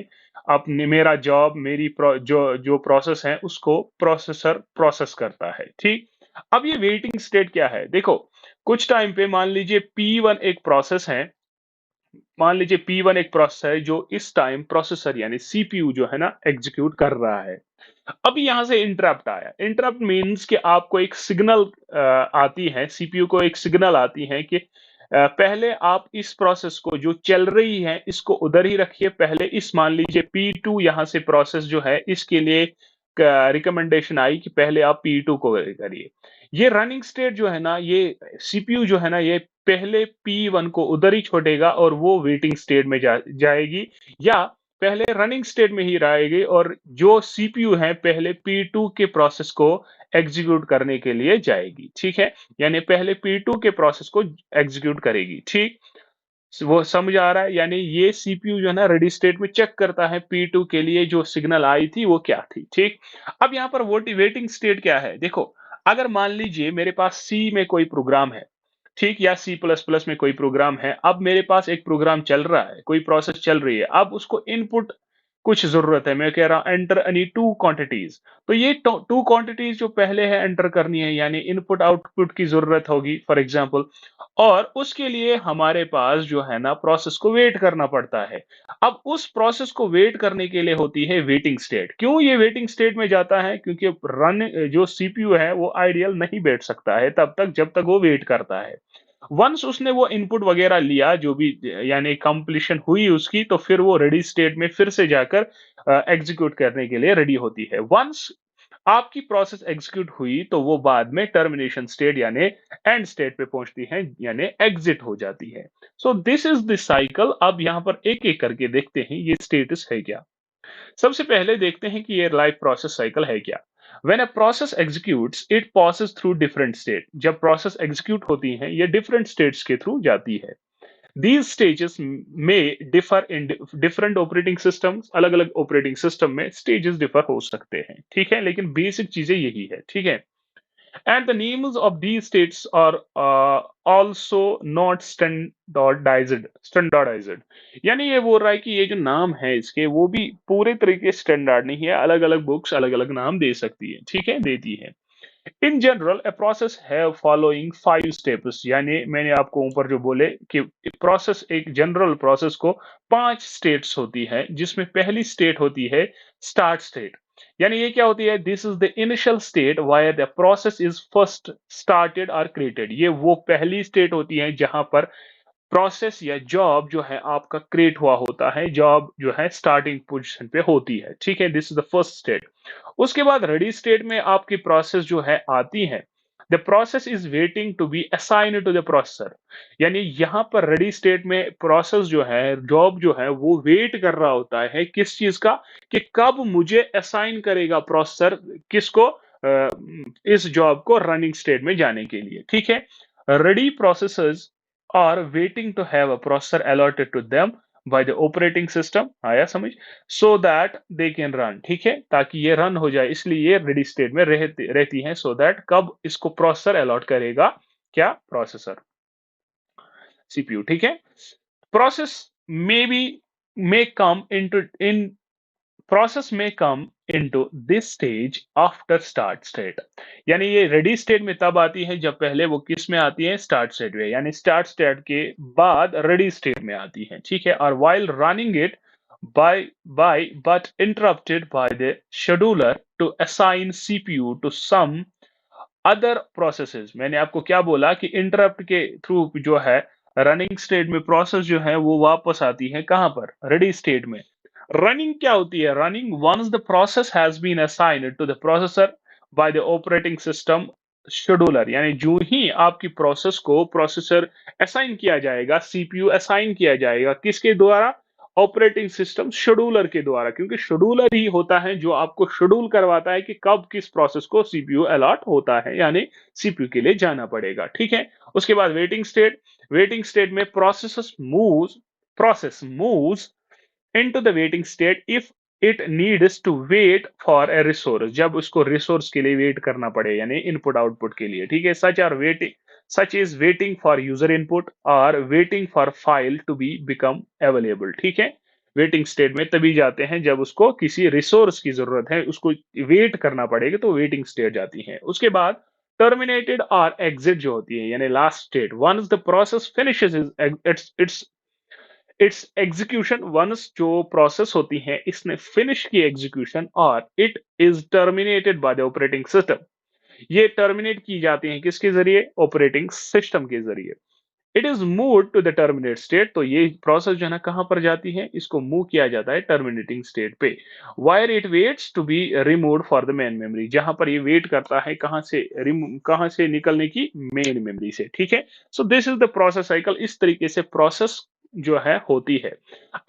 अपने मेरा जॉब मेरी जो जो प्रोसेस है उसको प्रोसेसर प्रोसेस करता है, ठीक। अब ये वेटिंग स्टेट क्या है, देखो कुछ टाइम पे मान लीजिए P1 एक प्रोसेस है, मान लीजिए P1 एक प्रोसेस है जो इस टाइम प्रोसेसर यानी सीपीयू जो है ना एग्जीक्यूट कर रहा है। अभी यहाँ से इंटरप्ट आया। इंटरप्ट मीन्स कि आपको एक सिग्नल आती है, सीपीयू को एक सिग्नल आती है कि पहले आप इस प्रोसेस को जो चल रही है इसको उधर ही रखिए। पहले इस मान लीजिए P2 यहाँ से प्रोसेस जो है इसके लिए रिकमेंडेशन आई कि पहले आप P2 को करिए। ये रनिंग स्टेट जो है ना, ये सीपीयू जो है ना, ये पहले P1 को उधर ही छोड़ेगा और वो वेटिंग स्टेट में जाएगी, या पहले रनिंग स्टेट में ही रहेगी और जो सीपीयू है पहले P2 के प्रोसेस को एग्जीक्यूट करने के लिए जाएगी, ठीक है। यानी पहले P2 के प्रोसेस को एग्जीक्यूट करेगी, ठीक। वो समझ आ रहा है, यानी ये सीपीयू जो है ना रेडी स्टेट में चेक करता है P2 के लिए जो सिग्नल आई थी वो क्या थी, ठीक। अब यहाँ पर वेटिंग स्टेट क्या है, देखो अगर मान लीजिए मेरे पास सी में कोई प्रोग्राम है, ठीक, या सी प्लस प्लस में कोई प्रोग्राम है। अब मेरे पास एक प्रोग्राम चल रहा है, कोई प्रोसेस चल रही है, अब उसको इनपुट कुछ जरूरत है, मैं कह रहा हूं एंटर एनी टू क्वांटिटीज। तो ये टू क्वांटिटीज जो पहले है एंटर करनी है, यानी इनपुट आउटपुट की जरूरत होगी फॉर एग्जांपल। और उसके लिए हमारे पास जो है ना प्रोसेस को वेट करना पड़ता है। अब उस प्रोसेस को वेट करने के लिए होती है वेटिंग स्टेट। क्यों ये वेटिंग स्टेट में जाता है, क्योंकि रन जो सीपीयू है वो आइडियल नहीं बैठ सकता है तब तक जब तक वो वेट करता है। वंस उसने वो इनपुट वगैरह लिया जो भी, यानी कंप्लीशन हुई उसकी, तो फिर वो रेडी स्टेट में फिर से जाकर एग्जीक्यूट करने के लिए रेडी होती है। वंस आपकी प्रोसेस एग्जीक्यूट हुई तो वो बाद में टर्मिनेशन स्टेट यानी एंड स्टेट पे पहुंचती है, यानी एग्जिट हो जाती है। So this is the cycle. अब यहाँ पर एक एक करके देखते हैं ये स्टेटस है क्या। सबसे पहले देखते हैं कि ये लाइफ प्रोसेस साइकिल है क्या। When a process executes, it passes through different state. जब प्रोसेस एग्जीक्यूट होती है ये डिफरेंट स्टेट्स के थ्रू जाती है। These stages may differ in different operating systems। अलग अलग ऑपरेटिंग सिस्टम में स्टेजेस डिफर हो सकते हैं, ठीक है, लेकिन बेसिक चीजें यही है, ठीक है। And the names of these states are also not standardized। यानी ये बोल रहा है कि ये जो नाम है इसके वो भी पूरे तरीके स्टैंडर्ड नहीं है, अलग अलग बुक्स अलग अलग नाम दे सकती है, ठीक है, देती है। In general a process have following 5 steps। यानी मैंने आपको ऊपर जो बोले कि प्रोसेस, एक जनरल प्रोसेस को 5 स्टेट्स होती है, जिसमें पहली स्टेट होती है स्टार्ट स्टेट। यानी ये क्या होती है, this is the initial state wire the process is first started और क्रिएटेड। ये वो पहली स्टेट होती है जहां पर प्रोसेस या जॉब जो है आपका क्रिएट हुआ होता है, जॉब जो है स्टार्टिंग पोजीशन पे होती है, ठीक है, this is the first state. उसके बाद रेडी स्टेट में आपकी प्रोसेस जो है आती है। The process is waiting to be assign to the processor. यानी यहाँ पर रेडी स्टेट में प्रोसेस जो है, जॉब जो है वो वेट कर रहा होता है किस चीज का, कि कब मुझे असाइन करेगा प्रोसेसर किसको, इस जॉब को रनिंग स्टेट में जाने के लिए, ठीक है। Ready processors are waiting to have a processor allotted to them by the operating system, आया समझ, so that they can run, ठीक है, ताकि ये रन हो जाए, इसलिए ये रेडी स्टेट में रहती हैं, so that कब इसको प्रोसेसर अलॉट करेगा, क्या प्रोसेसर, सीपीयू, ठीक है। Process may be may come into in process may come into this stage after start state। यानी ये रेडी स्टेट में तब आती है जब पहले वो किस में आती है, स्टार्ट स्टेट में, यानी स्टार्ट स्टेट के बाद रेडी स्टेट में आती है, ठीक है। और while running it by but interrupted by the scheduler to assign CPU to some other processes। मैंने आपको क्या बोला कि इंटरप्ट के थ्रू जो है रनिंग स्टेट में प्रोसेस जो है वो वापस आती है कहां पर, रेडी स्टेट में। रनिंग क्या होती है, running once the process has been assigned to the processor by the operating system scheduler. यानी जो ही आपकी प्रोसेस को प्रोसेसर असाइन किया जाएगा, सीपीयू असाइन किया जाएगा किसके द्वारा, ऑपरेटिंग सिस्टम शेड्यूलर के द्वारा, क्योंकि शेड्यूलर ही होता है जो आपको शेड्यूल करवाता है कि कब किस प्रोसेस को सीपीयू अलॉट होता है, यानी सीपीयू के लिए जाना पड़ेगा, ठीक है। उसके बाद वेटिंग स्टेट। वेटिंग स्टेट में process moves into the waiting state if it needs to wait for a resource। जब उसको रिसोर्स के लिए वेट करना पड़े, यानी इनपुट आउटपुट के लिए, ठीक है। Such are waiting such as waiting for user input or waiting for file to be become available। ठीक है, वेटिंग स्टेट में तभी जाते हैं जब उसको किसी रिसोर्स की जरूरत है, उसको वेट करना पड़ेगा तो वेटिंग स्टेट जाती है। उसके बाद टर्मिनेटेड और एग्जिट जो होती है यानी last state, once the process finishes its execution, once जो प्रोसेस होती है इसने फिनिश की एग्जीक्यूशन और it is terminated by the operating system, ये टर्मिनेट की जाती हैं किसके जरिए? ऑपरेटिंग सिस्टम के जरिए। It is move to the terminate state, तो ये प्रोसेस जो है ना कहां पर जाती है? इसको मूव किया जाता है टर्मिनेटिंग स्टेट पे। Where it waits to be removed for the main memory, जहां पर ये वेट करता है कहां से निकलने की? मेन मेमोरी से। ठीक है, so this is the process cycle. इस तरीके से प्रोसेस जो है होती है।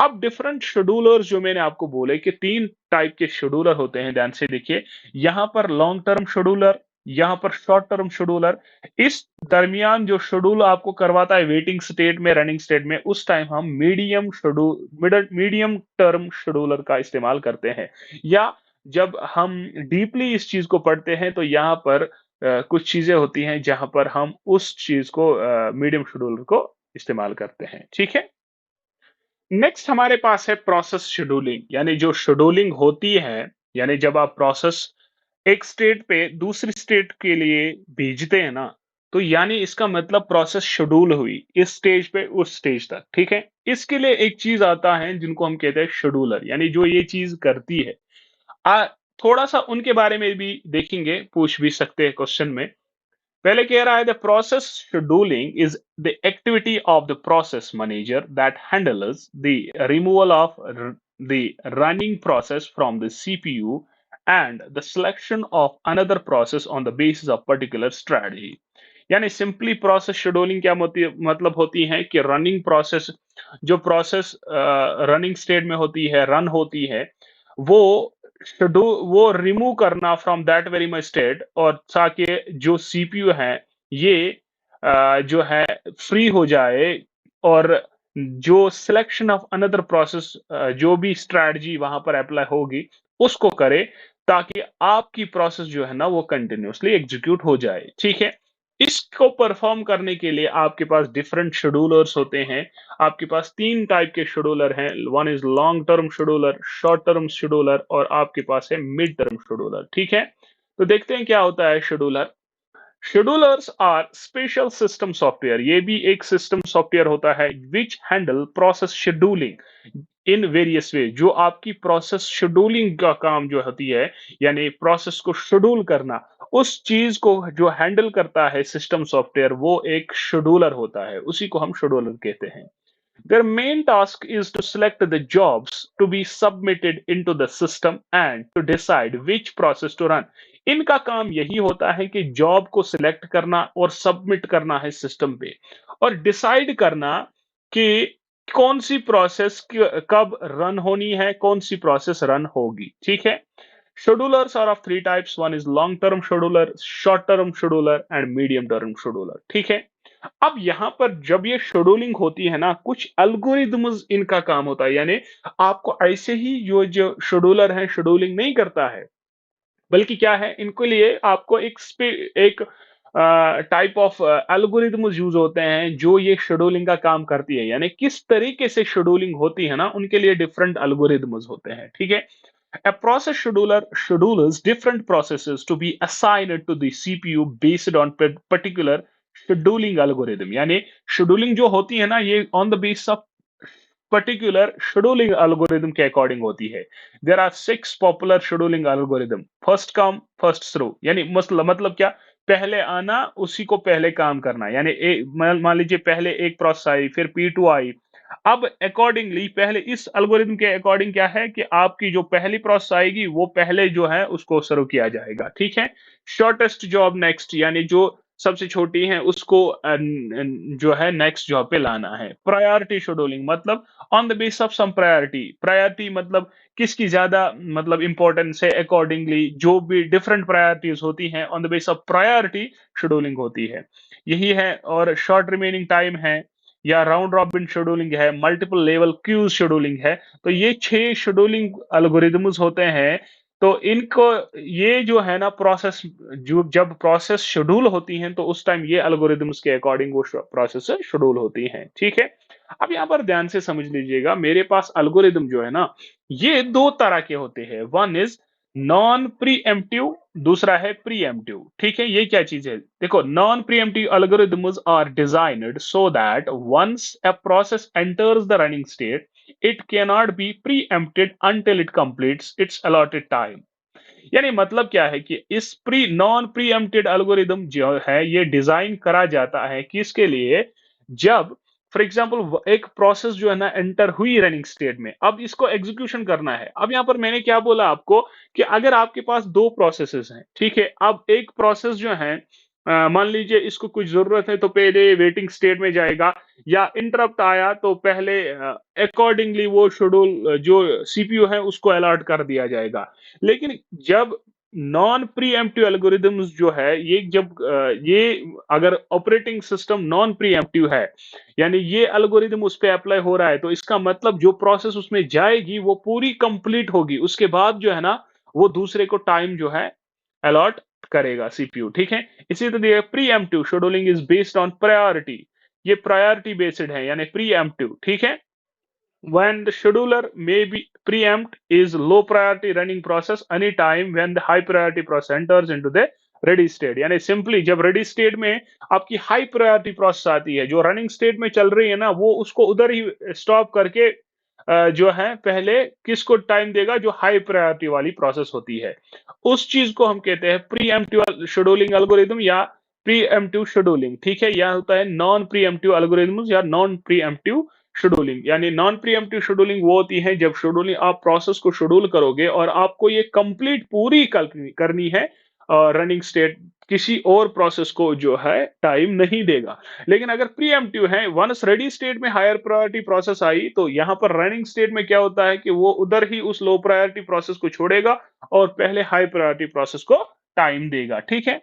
अब डिफरेंट शेड्यूलर्स जो मैंने आपको बोले कि 3 टाइप के शेड्यूलर होते हैं, ध्यान से देखिए। यहां पर लॉन्ग टर्म शेड्यूलर, यहां पर शॉर्ट टर्म शेड्यूलर। इस दरमियान जो शेड्यूल आपको करवाता है वेटिंग स्टेट में, रनिंग स्टेट में, उस टाइम हम मीडियम टर्म शेड्यूलर का इस्तेमाल करते हैं। या जब हम डीपली इस चीज को पढ़ते हैं तो यहाँ पर कुछ चीजें होती हैं जहां पर हम उस चीज को मीडियम शेड्यूलर को इस्तेमाल करते हैं। ठीक है, नेक्स्ट हमारे पास है प्रोसेस शेड्यूलिंग, यानी जो शेड्यूलिंग होती है, यानी जब आप प्रोसेस एक स्टेट पे दूसरी स्टेट के लिए भेजते हैं ना, तो यानी इसका मतलब प्रोसेस शेड्यूल हुई इस स्टेज पे उस स्टेज तक। ठीक है, इसके लिए एक चीज आता है जिनको हम कहते हैं शेड्यूलर, यानी जो ये चीज करती है। आ, थोड़ा सा उनके बारे में भी देखेंगे, पूछ भी सकते हैं क्वेश्चन में। पहले कह रहा है the process scheduling is the activity of the process manager that handles the removal of the running process from the CPU and the selection of another process on the basis of particular strategy. यानी simply process scheduling क्या मतलब होती है कि running process, जो process running state में होती है, रन होती है, वो शेड्यूल वो रिमूव करना from that very much state, और ताकि जो सीपीयू है ये जो है फ्री हो जाए, और जो सिलेक्शन ऑफ अनदर प्रोसेस, जो भी स्ट्रैटेजी वहां पर अप्लाई होगी उसको करे, ताकि आपकी प्रोसेस जो है ना वो कंटिन्यूअसली एग्जीक्यूट हो जाए। ठीक है, इसको परफॉर्म करने के लिए आपके पास डिफरेंट शेड्यूलर्स होते हैं। आपके पास 3 टाइप के शेड्यूलर हैं, one is long term scheduler, short term scheduler, और आपके पास है मिड टर्म शेड्यूलर। ठीक है, तो देखते हैं क्या होता है scheduler. Schedulers are special system software, ये भी एक सिस्टम सॉफ्टवेयर होता है which handle process scheduling in various way, जो आपकी प्रोसेस शेड्यूलिंग का काम जो होती है, यानी प्रोसेस को शेड्यूल करना, उस चीज को जो हैंडल करता है सिस्टम सॉफ्टवेयर, वो एक शेड्यूलर होता है, उसी को हम शेड्यूलर कहते हैं। Their main task is to select the jobs to be submitted into the system and to decide which process to run. इनका काम यही होता है कि जॉब को सिलेक्ट करना और सबमिट करना है सिस्टम पे, और डिसाइड करना कि कौन सी प्रोसेस कब रन होनी है, कौन सी प्रोसेस रन होगी। ठीक है, schedulers are of 3 types, one is long term scheduler, short term scheduler and medium term scheduler. ठीक है, अब यहां पर जब ये शेड्यूलिंग होती है ना, कुछ एल्गोरिदम्स इनका काम होता है, यानी आपको ऐसे ही जो शेड्यूलर है शेड्यूलिंग नहीं करता है, बल्कि क्या है, इनके लिए आपको एक टाइप ऑफ एल्गोरिदम्स यूज होते हैं जो ये शेड्यूलिंग का काम करती है, यानी किस तरीके से शेड्यूलिंग होती है ना, उनके लिए डिफरेंट एल्गोरिदम्स होते हैं। ठीक है, a process scheduler schedules different processes to be assigned to the CPU based on particular scheduling algorithm, यानी शेड्यूलिंग जो होती है ना ये on the base of particular scheduling algorithm के अकॉर्डिंग होती है। There are 6 popular scheduling algorithm, first come first serve, यानी मतलब क्या, पहले आना उसी को पहले काम करना, यानी मान लीजिए पहले एक प्रोसेस आई, फिर P2 आई। अब अकॉर्डिंगली पहले इस एल्गोरिदम के अकॉर्डिंग क्या है कि आपकी जो पहली प्रोसेस आएगी वो पहले जो है उसको सर्व किया जाएगा। ठीक है, शॉर्टेस्ट जॉब नेक्स्ट, यानी जो सबसे छोटी है उसको जो है नेक्स्ट जॉब पे लाना है। प्रायोरिटी शेड्यूलिंग मतलब on the base of some priority, priority मतलब किसकी ज्यादा मतलब इंपॉर्टेंस है, अकॉर्डिंगली जो भी डिफरेंट प्रायोरिटीज होती हैं on the base of priority scheduling होती है, यही है। और शॉर्ट रिमेनिंग टाइम है, या राउंड रॉबिन शेड्यूलिंग है, मल्टीपल लेवल क्यूज शेड्यूलिंग है। तो ये 6 शेड्यूलिंग एल्गोरिदम्स होते हैं तो इनको ये जो है ना प्रोसेस, जो जब प्रोसेस शेड्यूल होती हैं तो उस टाइम ये एल्गोरिदम्स के अकॉर्डिंग वो प्रोसेस शेड्यूल होती हैं, ठीक है। अब यहाँ पर ध्यान से समझ लीजिएगा, मेरे पास एल्गोरिदम जो है ना, ये दो तरह के होते हैं। वन इज नॉन प्रीएम्प्टिव, दूसरा है प्रीएम्प्टिव, ठीक है। ये क्या चीज है, देखो, non preemptive algorithms are designed so that once a process enters the running state, it cannot be preempted until it completes its allotted time। यानी मतलब क्या है कि इस नॉन प्रीएम्प्टेड एल्गोरिदम जो है ये डिजाइन करा जाता है किसके लिए, जब फॉर एग्जांपल एक प्रोसेस जो है ना एंटर हुई रनिंग स्टेट में, अब इसको एग्जीक्यूशन करना है। अब यहां पर मैंने क्या बोला आपको कि अगर आपके पास दो प्रोसेसेस हैं, ठीक है, अब एक प्रोसेस जो है मान लीजिए इसको कुछ जरूरत है तो पहले वेटिंग स्टेट में जाएगा, या इंटरप्ट आया तो पहले अकॉर्डिंगली वो शेड्यूल जो सीपीयू है उसको अलॉट कर दिया जाएगा। लेकिन जब नॉन प्रीएम्प्टिव एल्गोरिदम्स जो है ये जब ये अगर ऑपरेटिंग सिस्टम नॉन प्रीएम्प्टिव है, यानी ये एल्गोरिदम उस पे अप्लाई हो रहा है, तो इसका मतलब जो प्रोसेस उसमें जाएगी वो पूरी कंप्लीट होगी, उसके बाद जो है ना वो दूसरे को टाइम जो है अलॉट करेगा सीपीयू, ठीक है। इसी तरह pre-emptive scheduling is based on priority, ये प्रायोरिटी बेस्ड है यानी प्रीएम्प्टिव, ठीक है। when the scheduler may be preempt is low priority running process any time when the high priority process enters into the ready state, यानी simply जब ready state में आपकी high priority process आती है, जो रनिंग स्टेट में चल रही है ना, वो उसको उधर ही स्टॉप करके जो है पहले किसको टाइम देगा, जो हाई प्रायोरिटी वाली प्रोसेस होती है, उस चीज को हम कहते हैं प्रीएम्प्टिव शेड्यूलिंग एल्गोरिदम या प्रीएम्प्टिव शेड्यूलिंग, ठीक है। यह होता है नॉन प्रीएम्प्टिव एल्गोरिदम या नॉन प्रीएम्प्टिव शेड्यूलिंग। यानी नॉन प्रीएम्प्टिव शेड्यूलिंग वो होती है जब शेड्यूलिंग आप प्रोसेस को शेड्यूल करोगे और आपको ये कंप्लीट पूरी करनी है, रनिंग स्टेट किसी और प्रोसेस को जो है टाइम नहीं देगा। लेकिन अगर प्रीएम्प्टिव है, वंस रेडी स्टेट में हायर प्रायोरिटी प्रोसेस आई तो यहाँ पर रनिंग स्टेट में क्या होता है कि वो उधर ही उस लो प्रायोरिटी प्रोसेस को छोड़ेगा और पहले हाई प्रायोरिटी प्रोसेस को टाइम देगा, ठीक है।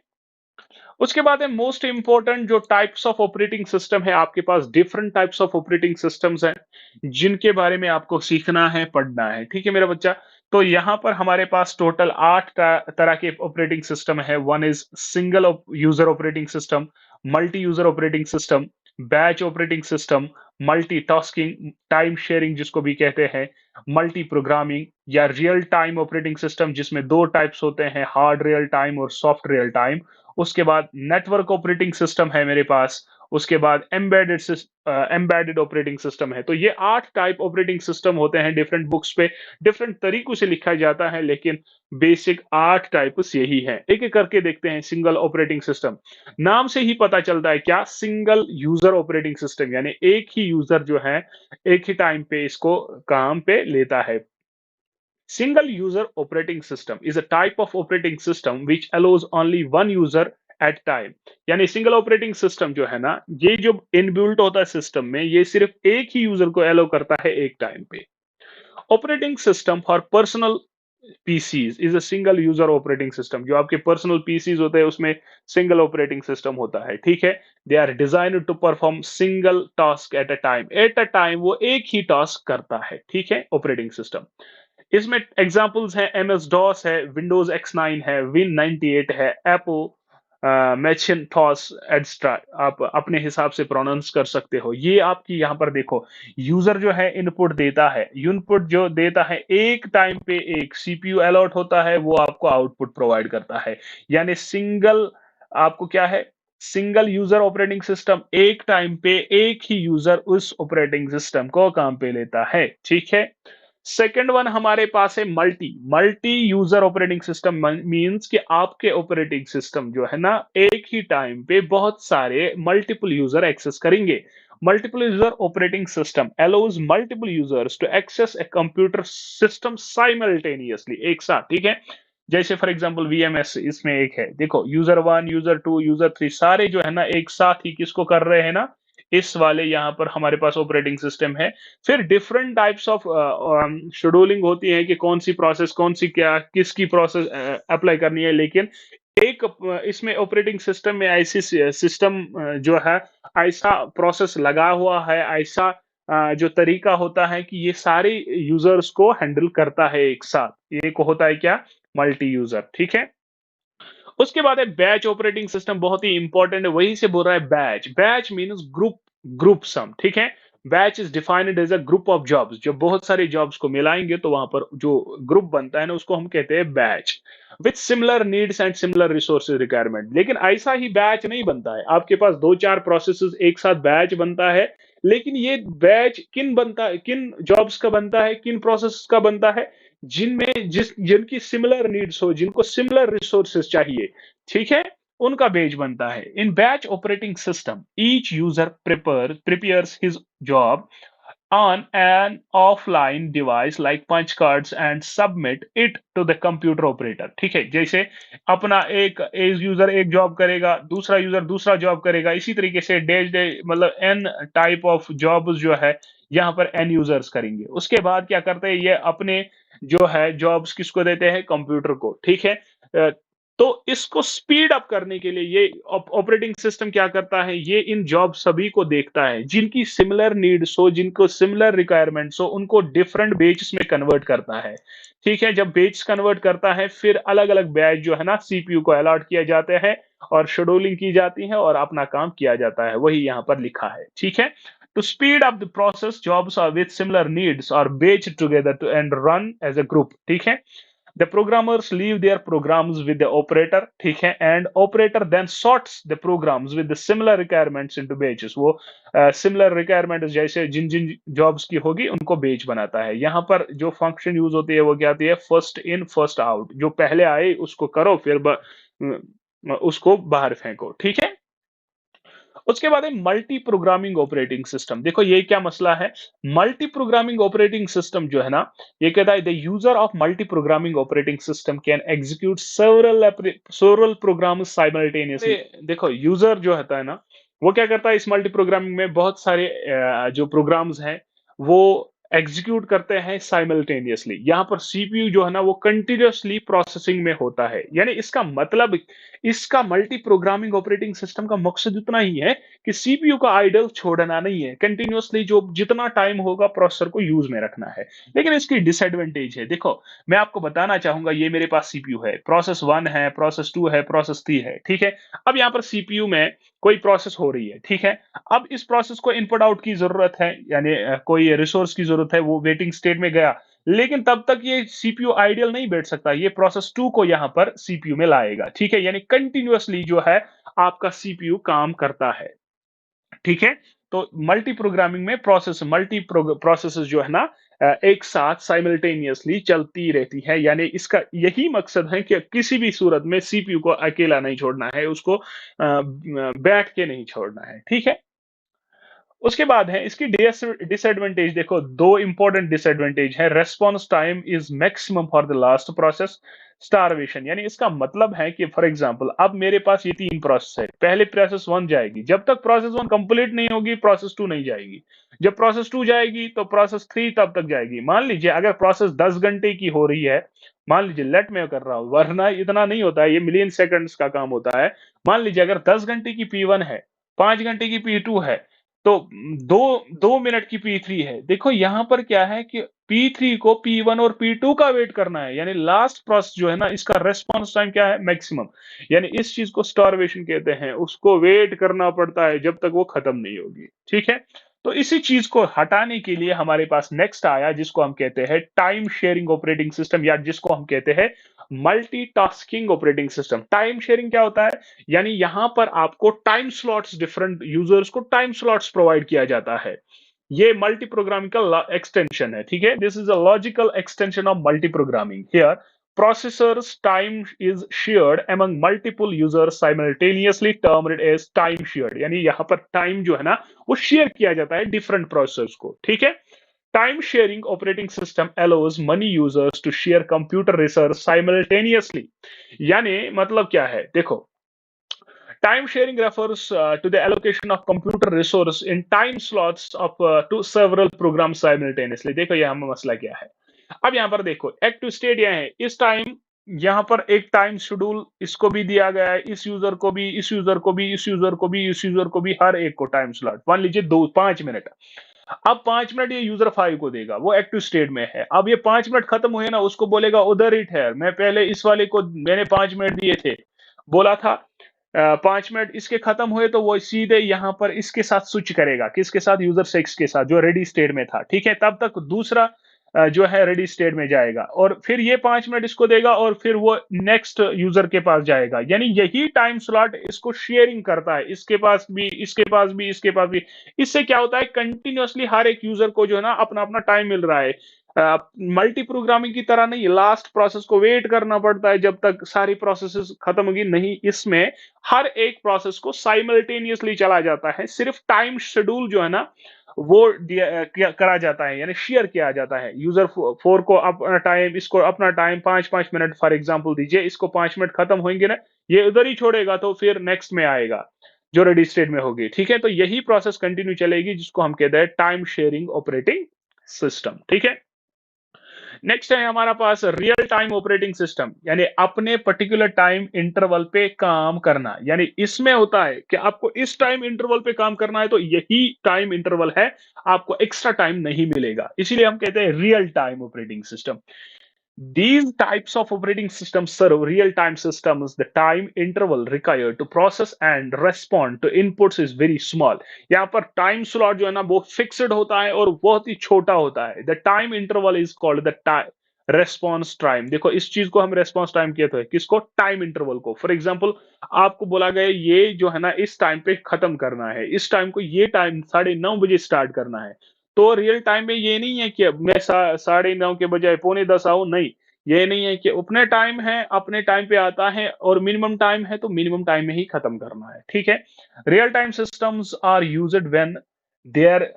उसके बाद है मोस्ट इंपॉर्टेंट जो टाइप्स ऑफ ऑपरेटिंग सिस्टम है, आपके पास different types of operating systems हैं जिनके बारे में आपको सीखना है, पढ़ना है, ठीक है मेरा बच्चा। तो यहाँ पर हमारे पास टोटल 8 तरह के ऑपरेटिंग सिस्टम है। One is single user operating system, multi user operating system, batch operating system, multi tasking, time sharing जिसको भी कहते हैं, मल्टी प्रोग्रामिंग या रियल टाइम ऑपरेटिंग सिस्टम जिसमें दो टाइप्स होते हैं, हार्ड रियल टाइम और सॉफ्ट रियल टाइम। उसके बाद नेटवर्क ऑपरेटिंग सिस्टम है मेरे पास। उसके बाद एम्बेडेड ऑपरेटिंग सिस्टम है। तो ये 8 टाइप ऑपरेटिंग सिस्टम होते हैं, डिफरेंट बुक्स पे डिफरेंट तरीकों से लिखा जाता है, लेकिन बेसिक 8 टाइप्स यही है। एक एक करके देखते हैं। सिंगल ऑपरेटिंग सिस्टम, नाम से ही पता चलता है क्या, सिंगल यूजर ऑपरेटिंग सिस्टम, यानी एक ही यूजर जो है एक ही टाइम पे इसको काम पे लेता है। Single user operating system is a type of operating system which allows only one user at time। यानी सिंगल ऑपरेटिंग सिस्टम जो है ना, ये जो इनबिल्ट होता है सिस्टम में, ये सिर्फ एक ही यूजर को अलो करता है एक टाइम पे। Operating system for personal PCs is a single user operating system. जो आपके पर्सनल पीसीज होते हैं उसमें सिंगल ऑपरेटिंग सिस्टम होता है, ठीक है। They are designed to perform single task at a time, at a time वो एक ही टास्क करता है, ठीक है, ऑपरेटिंग सिस्टम। इसमें एग्जांपल्स हैं, एमएस डॉस है, विंडोज एक्स 9 है, विन 98 है, एप्पल मैचिंटोश एटसेट्रा, आप अपने हिसाब से प्रोनाउंस कर सकते हो। ये आपकी यहाँ पर देखो, यूजर जो है इनपुट देता है, इनपुट जो देता है एक टाइम पे एक सीपीयू अलॉट होता है, वो आपको आउटपुट प्रोवाइड करता है। यानी सिंगल, आपको क्या है, सिंगल यूजर ऑपरेटिंग सिस्टम, एक टाइम पे एक ही यूजर उस ऑपरेटिंग सिस्टम को काम पे लेता है, ठीक है। सेकेंड वन हमारे पास है multi multi user operating system. Means कि आपके ऑपरेटिंग सिस्टम जो है ना, एक ही टाइम पे बहुत सारे मल्टीपल यूजर एक्सेस करेंगे। Multiple user operating system allows multiple users to access a computer system simultaneously, एक साथ, ठीक है। जैसे फॉर एग्जांपल वीएमएस इसमें एक है, देखो यूजर 1 यूजर 2 यूजर 3 सारे जो है ना एक साथ ही किसको कर रहे हैं ना, इस वाले यहाँ पर हमारे पास ऑपरेटिंग सिस्टम है। फिर डिफरेंट टाइप्स ऑफ शेड्यूलिंग होती है कि कौन सी प्रोसेस, कौन सी क्या किसकी प्रोसेस अप्लाई करनी है। लेकिन एक इसमें ऑपरेटिंग सिस्टम में ऐसी सिस्टम जो है, ऐसा प्रोसेस लगा हुआ है, ऐसा जो तरीका होता है कि ये सारे यूजर्स को हैंडल करता है एक साथ। एक होता है क्या, मल्टी यूजर, ठीक है। उसके बाद है बैच ऑपरेटिंग सिस्टम, बहुत ही इंपॉर्टेंट है, वहीं से बोल रहा है batch. Batch means group, group some, ठीक है। Batch is defined as a group of jobs, जब बहुत सारे जॉब्स को मिलाएंगे तो वहां पर जो ग्रुप बनता है ना, उसको हम कहते हैं batch, with similar needs and similar resources requirement. लेकिन ऐसा ही बैच नहीं बनता है, आपके पास दो चार प्रोसेसेस एक साथ बैच बनता है, लेकिन ये बैच किन बनता है, किन जॉब्स का बनता है, किन प्रोसेस का बनता है, जिनमें जिनकी सिमिलर नीड्स हो, जिनको सिमिलर रिसोर्सेज चाहिए, ठीक है, उनका बैच बनता है। In batch operating system each user prepares his job on an offline device like punch cards and submit it to the computer operator, ठीक है। जैसे अपना एक यूजर एक जॉब करेगा, दूसरा यूजर दूसरा जॉब करेगा, इसी तरीके से डैश डे मतलब एन टाइप ऑफ जॉब जो है यहाँ पर एन यूजर्स करेंगे। उसके बाद क्या करते हैं, ये अपने जो है जॉब्स किसको देते हैं, कंप्यूटर को, ठीक है। अ, तो इसको स्पीड अप करने के लिए ये ऑपरेटिंग सिस्टम क्या करता है, ये इन जॉब सभी को देखता है, जिनकी सिमिलर नीड्स हो, जिनको सिमिलर रिक्वायरमेंट्स हो, उनको डिफरेंट बेचेस में कन्वर्ट करता है, ठीक है। जब बेच कन्वर्ट करता है, फिर अलग अलग बैच जो है ना सीपीयू को अलॉट किया जाते हैं और शेड्यूलिंग की जाती है और अपना काम किया जाता है, वही यहाँ पर लिखा है, ठीक है। To speed up the process, jobs are with similar needs are batched together and run as a group, ठीक है। The programmers leave their programs with the operator, ठीक है, and operator then sorts the programs with the similar requirements into batches। वो similar requirements जैसे जिन जिन jobs की होगी उनको बेच बनाता है। यहाँ पर जो फंक्शन यूज होती है वो क्या होती है, फर्स्ट इन फर्स्ट आउट, जो पहले आए उसको करो, फिर उसको बाहर फेंको, ठीक है। उसके बाद है मल्टी प्रोग्रामिंग ऑपरेटिंग सिस्टम। देखो ये क्या मसला है, मल्टी प्रोग्रामिंग ऑपरेटिंग सिस्टम जो है ना, ये कहता है the user of multi programming operating system can execute several programs simultaneously. देखो यूजर जो होता है ना, वो क्या करता है, इस मल्टी प्रोग्रामिंग में बहुत सारे जो प्रोग्राम्स हैं वो एग्जीक्यूट करते हैं साइमल्टेनियसली। यहाँ पर सीपीयू जो है ना वो कंटिन्यूअसली प्रोसेसिंग में होता है, यानी इसका मतलब, इसका मल्टी प्रोग्रामिंग ऑपरेटिंग सिस्टम का मकसद इतना ही है कि सीपीयू का आइडल छोड़ना नहीं है, कंटिन्यूअसली जो जितना टाइम होगा प्रोसेसर को यूज में रखना है। लेकिन इसकी डिसएडवांटेज है, देखो मैं आपको बताना चाहूंगा, ये मेरे पास सीपीयू है, प्रोसेस 1 है, प्रोसेस 2 है, प्रोसेस 3 है, ठीक है। अब यहाँ पर सीपीयू में कोई प्रोसेस हो रही है, ठीक है। अब इस प्रोसेस को इनपुट आउट की जरूरत है, यानी कोई रिसोर्स की जरूरत है, वो वेटिंग स्टेट में गया, लेकिन तब तक ये सीपीयू आइडियल नहीं बैठ सकता, ये प्रोसेस 2 को यहां पर सीपीयू में लाएगा, ठीक है। यानी कंटिन्यूअसली जो है आपका सीपीयू काम करता है, ठीक है। तो मल्टी प्रोग्रामिंग में प्रोसेस जो है ना एक साथ साइमल्टेनियसली चलती रहती है, यानी इसका यही मकसद है कि किसी भी सूरत में सीपीयू को अकेला नहीं छोड़ना है, उसको बैठ के नहीं छोड़ना है, ठीक है। उसके बाद है इसकी डिसएडवांटेज, देखो दो इंपॉर्टेंट डिसएडवांटेज है। Response time is maximum for the last process, starvation, यानी इसका मतलब है कि फॉर एग्जांपल अब मेरे पास ये तीन प्रोसेस है, पहले प्रोसेस 1 जाएगी, जब तक प्रोसेस 1 कंप्लीट नहीं होगी प्रोसेस 2 नहीं जाएगी, जब प्रोसेस 2 जाएगी तो प्रोसेस 3 तब तक जाएगी। मान लीजिए अगर प्रोसेस 10 घंटे की हो रही है, मान लीजिए लेट मैं कर रहा हूं, वरना इतना नहीं होता है, ये मिलियन सेकंड्स का काम होता है। मान लीजिए अगर 10 घंटे की P1 है, 5 घंटे की P2 है, तो दो 2 मिनट की P3 है। देखो यहां पर क्या है कि P3 को P1 और P2 का वेट करना है, यानी लास्ट प्रोसेस जो है ना इसका रेस्पॉन्स टाइम क्या है, मैक्सिमम, यानी इस चीज को स्टारवेशन कहते हैं, उसको वेट करना पड़ता है जब तक वो खत्म नहीं होगी, ठीक है। तो इसी चीज को हटाने के लिए हमारे पास नेक्स्ट आया, जिसको हम कहते हैं टाइम शेयरिंग ऑपरेटिंग सिस्टम, या जिसको हम कहते हैं multitasking operating system. Time sharing क्या होता है, यानी यहां पर आपको टाइम स्लॉट्स, डिफरेंट यूजर्स को टाइम स्लॉट्स प्रोवाइड किया जाता है। ये मल्टी प्रोग्रामिंग का एक्सटेंशन है, ठीक है। This is a logical extension of multi programming. Here processor's time is shared among multiple users simultaneously, termed as time shared, यानी यहां पर टाइम जो है ना वो शेयर किया जाता है डिफरेंट प्रोसेसर्स को, ठीक है। Time sharing operating system allows many users to share computer resource simultaneously। यानी मतलब क्या है, देखो time sharing refers to the allocation of computer resource in time slots of to several programs simultaneously। देखो यहाँ मसला क्या है, अब यहाँ पर देखो एक्टिव स्टेट यह है, इस टाइम यहाँ पर एक टाइम शेड्यूल इसको भी दिया गया है, इस यूजर को भी, इस यूजर को भी, इस यूजर को भी, इस यूजर को भी, हर एक को टाइम स्लॉट मान लीजिए 5 मिनट। अब 5 मिनट ये यूजर 5 को देगा, वो एक्टिव स्टेट में है। अब ये 5 मिनट खत्म हुए ना, उसको बोलेगा उधर ही ठहर, मैं पहले इस वाले को मैंने 5 मिनट दिए थे, बोला था 5 मिनट इसके खत्म हुए तो वो सीधे यहाँ पर इसके साथ स्विच करेगा, किसके साथ, यूजर 6 के साथ जो रेडी स्टेट में था, ठीक है। तब तक दूसरा जो है रेडी स्टेट में जाएगा और फिर ये 5 मिनट इसको देगा और फिर वो नेक्स्ट यूजर के पास जाएगा। यानी यही टाइम स्लॉट इसको शेयरिंग करता है, इसके पास भी, इसके पास भी, इसके पास भी। इससे क्या होता है, कंटिन्यूअसली हर एक यूजर को जो है ना अपना अपना टाइम मिल रहा है। मल्टी प्रोग्रामिंग की तरह नहीं, लास्ट प्रोसेस को वेट करना पड़ता है जब तक सारी प्रोसेसेस खत्म होगी, नहीं, इसमें हर एक प्रोसेस को साइमल्टेनियसली चला जाता है। सिर्फ टाइम शेड्यूल जो है ना वो करा जाता है, यानी शेयर किया जाता है। यूजर 4 को अपना टाइम, इसको अपना टाइम 5-5 मिनट फॉर एग्जांपल दीजिए, इसको 5 मिनट खत्म होंगे ना, ये उधर ही छोड़ेगा तो फिर नेक्स्ट में आएगा जो रेडी स्टेट में होगी, ठीक है। तो यही प्रोसेस कंटिन्यू चलेगी जिसको हम कहते हैं टाइम शेयरिंग ऑपरेटिंग सिस्टम, ठीक है। नेक्स्ट है हमारा पास रियल टाइम ऑपरेटिंग सिस्टम, यानी अपने पर्टिकुलर टाइम इंटरवल पे काम करना। यानी इसमें होता है कि आपको इस टाइम इंटरवल पे काम करना है तो यही टाइम इंटरवल है, आपको एक्स्ट्रा टाइम नहीं मिलेगा, इसीलिए हम कहते हैं real time operating system. These types of operating systems serve real-time systems. The time interval required to process and respond to inputs is very small. यहाँ पर टाइम स्लॉट जो है ना वो फिक्स्ड होता है और बहुत ही छोटा होता है। The time interval is called the time response time. देखो इस चीज को हम रेस्पॉन्स टाइम कहते हैं, किसको, टाइम इंटरवल को। फॉर एग्जांपल आपको बोला गया ये जो है ना इस टाइम पे खत्म करना है, इस टाइम को ये टाइम 9:30 स्टार्ट करना है। तो रियल टाइम में ये नहीं है कि अब मैं 9:30 के बजाय 9:45 आऊं, नहीं, ये नहीं है कि अपने टाइम है अपने टाइम पे आता है और मिनिमम टाइम है तो मिनिमम टाइम में ही खत्म करना है, ठीक है। Real time systems are used when there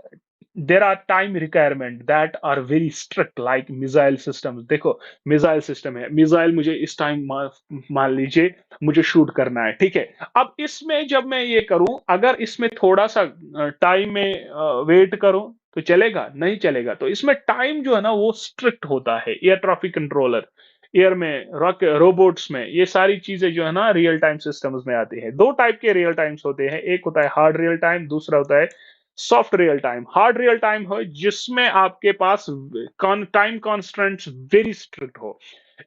there are time requirement that are very strict, like missile systems. देखो मिसाइल सिस्टम है, मिसाइल मुझे इस टाइम मान लीजिए मुझे शूट करना है, ठीक है। अब इसमें जब मैं ये करूं, अगर इसमें थोड़ा सा टाइम में वेट करूं तो चलेगा, नहीं चलेगा। तो इसमें टाइम जो है ना वो स्ट्रिक्ट होता है। एयर ट्रैफिक कंट्रोलर, एयर में रोबोट्स में, ये सारी चीजें जो है ना रियल टाइम सिस्टम्स में आती है। दो टाइप के रियल टाइम्स होते हैं, एक होता है हार्ड रियल टाइम, दूसरा होता है soft real time. Hard real time हो जिसमें आपके पास टाइम कॉन्स्टेंट्स वेरी स्ट्रिक्ट हो,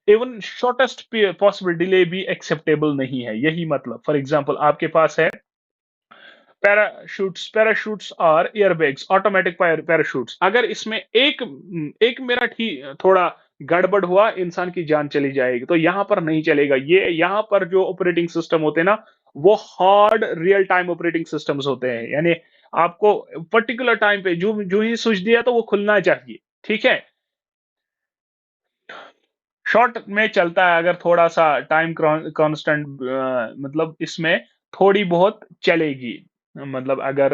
इवन शॉर्टेस्ट पॉसिबल डिले भी एक्सेप्टेबल नहीं है, यही मतलब। फॉर एग्जांपल आपके पास है पैराशूट्स और एयरबैग्स, ऑटोमेटिक पैराशूट्स। अगर इसमें एक मिनट ही थोड़ा गड़बड़ हुआ, इंसान की जान चली जाएगी, तो यहां पर नहीं चलेगा। ये यहां पर जो ऑपरेटिंग सिस्टम होते हैं ना वो hard real time operating systems होते हैं, यानी आपको पर्टिकुलर टाइम पे जो जो ही स्विच दिया तो वो खुलना चाहिए, ठीक है। शॉर्ट में चलता है अगर थोड़ा सा टाइम कांस्टेंट, मतलब इसमें थोड़ी बहुत चलेगी, मतलब अगर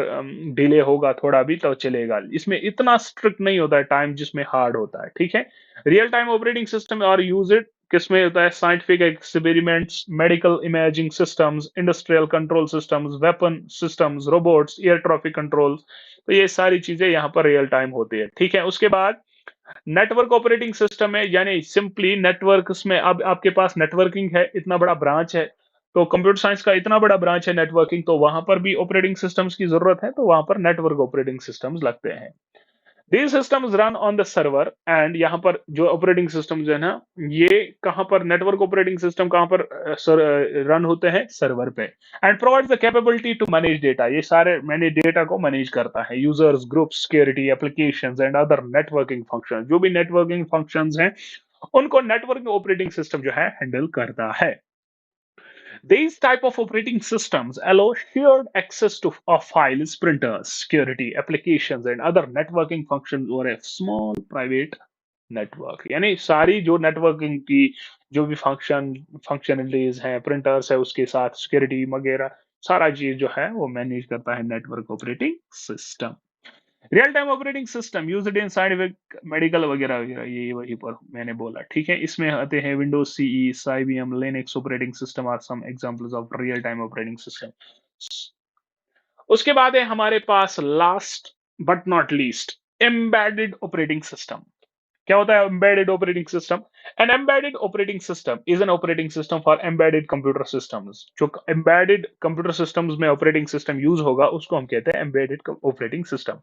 डिले होगा थोड़ा भी तो चलेगा। इसमें इतना स्ट्रिक्ट नहीं होता है टाइम जिसमें हार्ड होता है, ठीक है। रियल टाइम ऑपरेटिंग सिस्टम और यूज इट किसमें होता है, scientific experiments, medical imaging systems, industrial control systems, weapon systems, robots, air traffic control. तो ये सारी चीजें यहाँ पर रियल टाइम होती है, ठीक है। उसके बाद नेटवर्क ऑपरेटिंग सिस्टम है, यानी सिंपली नेटवर्क में अब आपके पास नेटवर्किंग है, इतना बड़ा ब्रांच है, तो कंप्यूटर साइंस का इतना बड़ा ब्रांच है नेटवर्किंग, तो वहां पर भी ऑपरेटिंग सिस्टम्स की जरूरत है, तो वहां पर नेटवर्क ऑपरेटिंग सिस्टम्स लगते हैं। These systems run on the server and, यहाँ पर जो ऑपरेटिंग सिस्टम जो है ना ये कहां पर, नेटवर्क ऑपरेटिंग सिस्टम कहां पर रन होते हैं, सर्वर पे। And provides the capability to manage data, ये सारे मैंने डेटा को मैनेज करता है, users, group, security, applications and other networking function. जो भी नेटवर्किंग फंक्शंस हैं उनको नेटवर्क ऑपरेटिंग सिस्टम जो है हैंडल करता है। These type of operating systems allow shared access to of files, printers, security, applications, and other networking functions over a small private network। यानी सारी जो नेटवर्किंग की जो भी फंक्शनलिटीज हैं, प्रिंटर्स है उसके साथ सिक्योरिटी वगैरह, सारा चीज जो है वो मैनेज करता है network operating system. Real time operating system used in scientific, medical वगैरह वगैरह, ये वही पर मैंने बोला, ठीक है। इसमें आते हैं Windows CE, IBM, Linux operating system are some examples of real time operating system. उसके बाद है हमारे पास last but not least embedded operating system. क्या होता है embedded operating system? An embedded operating system is an operating system for embedded computer systems. जो embedded computer systems में ऑपरेटिंग सिस्टम यूज होगा उसको हम कहते हैं embedded operating system.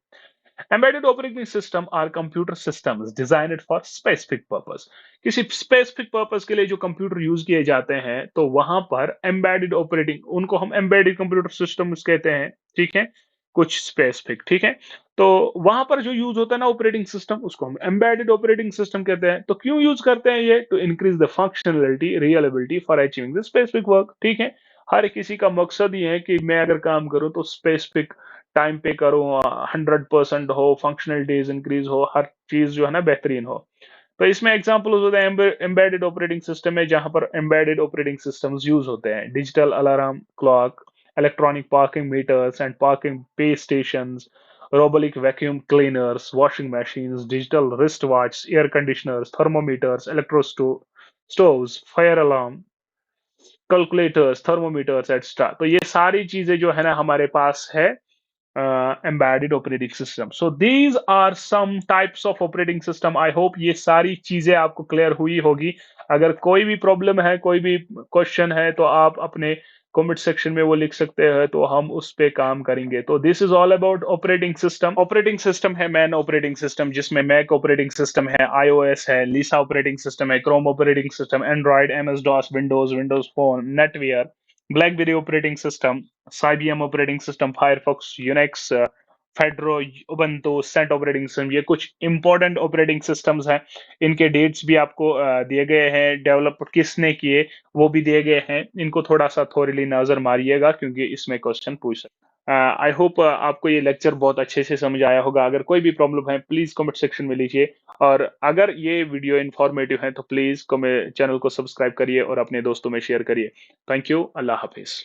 Embedded operating system are computer systems designed for specific purpose. किसी specific purpose के लिए जो कंप्यूटर यूज किए जाते हैं, तो वहां पर एम्बेडेड ऑपरेटिंग, उनको हम एम्बेडेड कंप्यूटर सिस्टम्स कहते हैं, ठीक है, कुछ स्पेसिफिक, ठीक है। तो वहां पर जो यूज होता है ना ऑपरेटिंग सिस्टम, उसको हम एम्बेडेड ऑपरेटिंग सिस्टम कहते हैं। तो क्यों यूज करते हैं ये? To increase the functionality, reliability for achieving the specific work, ठीक है। हर किसी का मकसद ये है कि मैं अगर काम करूं तो स्पेसिफिक टाइम पे करूँ, 100% हो, फंक्शनलिटीज इंक्रीज हो, हर चीज जो है ना बेहतरीन हो। तो इसमें एग्जांपल्स होते हैं एम्बेडेड ऑपरेटिंग सिस्टम में, जहां पर एम्बेडेड ऑपरेटिंग सिस्टम्स यूज होते हैं। Digital alarm clock, electronic parking meters and parking pay stations, robotic vacuum cleaners, washing machines, digital wrist watch, air conditioners, thermometers, stoves, fire alarm, calculators, thermometers extra. तो ये सारी चीजें जो है ना हमारे पास है embedded operating system. So these are some types of operating system. I hope ये सारी चीजें आपको क्लियर हुई होगी। अगर कोई भी प्रॉब्लम है, कोई भी क्वेश्चन है, तो आप अपने कमेंट सेक्शन में वो लिख सकते हैं, तो हम उस पे काम करेंगे। तो this is all about operating system. Operating system है मैन ऑपरेटिंग सिस्टम, जिसमें मैक ऑपरेटिंग सिस्टम है, आईओएस है, लिसा ऑपरेटिंग सिस्टम है, Chrome operating system, Android, MS DOS, Windows phone, NetWare, BlackBerry operating system, Symbian operating system, Firefox, Unix, Fedora, Ubuntu, Cent operating system. ये कुछ important operating systems हैं। इनके dates भी आपको दिए गए हैं, डेवलप किसने किए वो भी दिए गए हैं। इनको थोड़ा सा थोरली नजर मारिएगा, क्योंकि इसमें क्वेश्चन पूछ सकते। आई होप आपको ये लेक्चर बहुत अच्छे से समझ आया होगा। अगर कोई भी प्रॉब्लम है, प्लीज कमेंट सेक्शन में लीजिए। और अगर ये वीडियो इन्फॉर्मेटिव है, तो प्लीज चैनल को सब्सक्राइब करिए और अपने दोस्तों में शेयर करिए। Thank you. Allah Hafiz.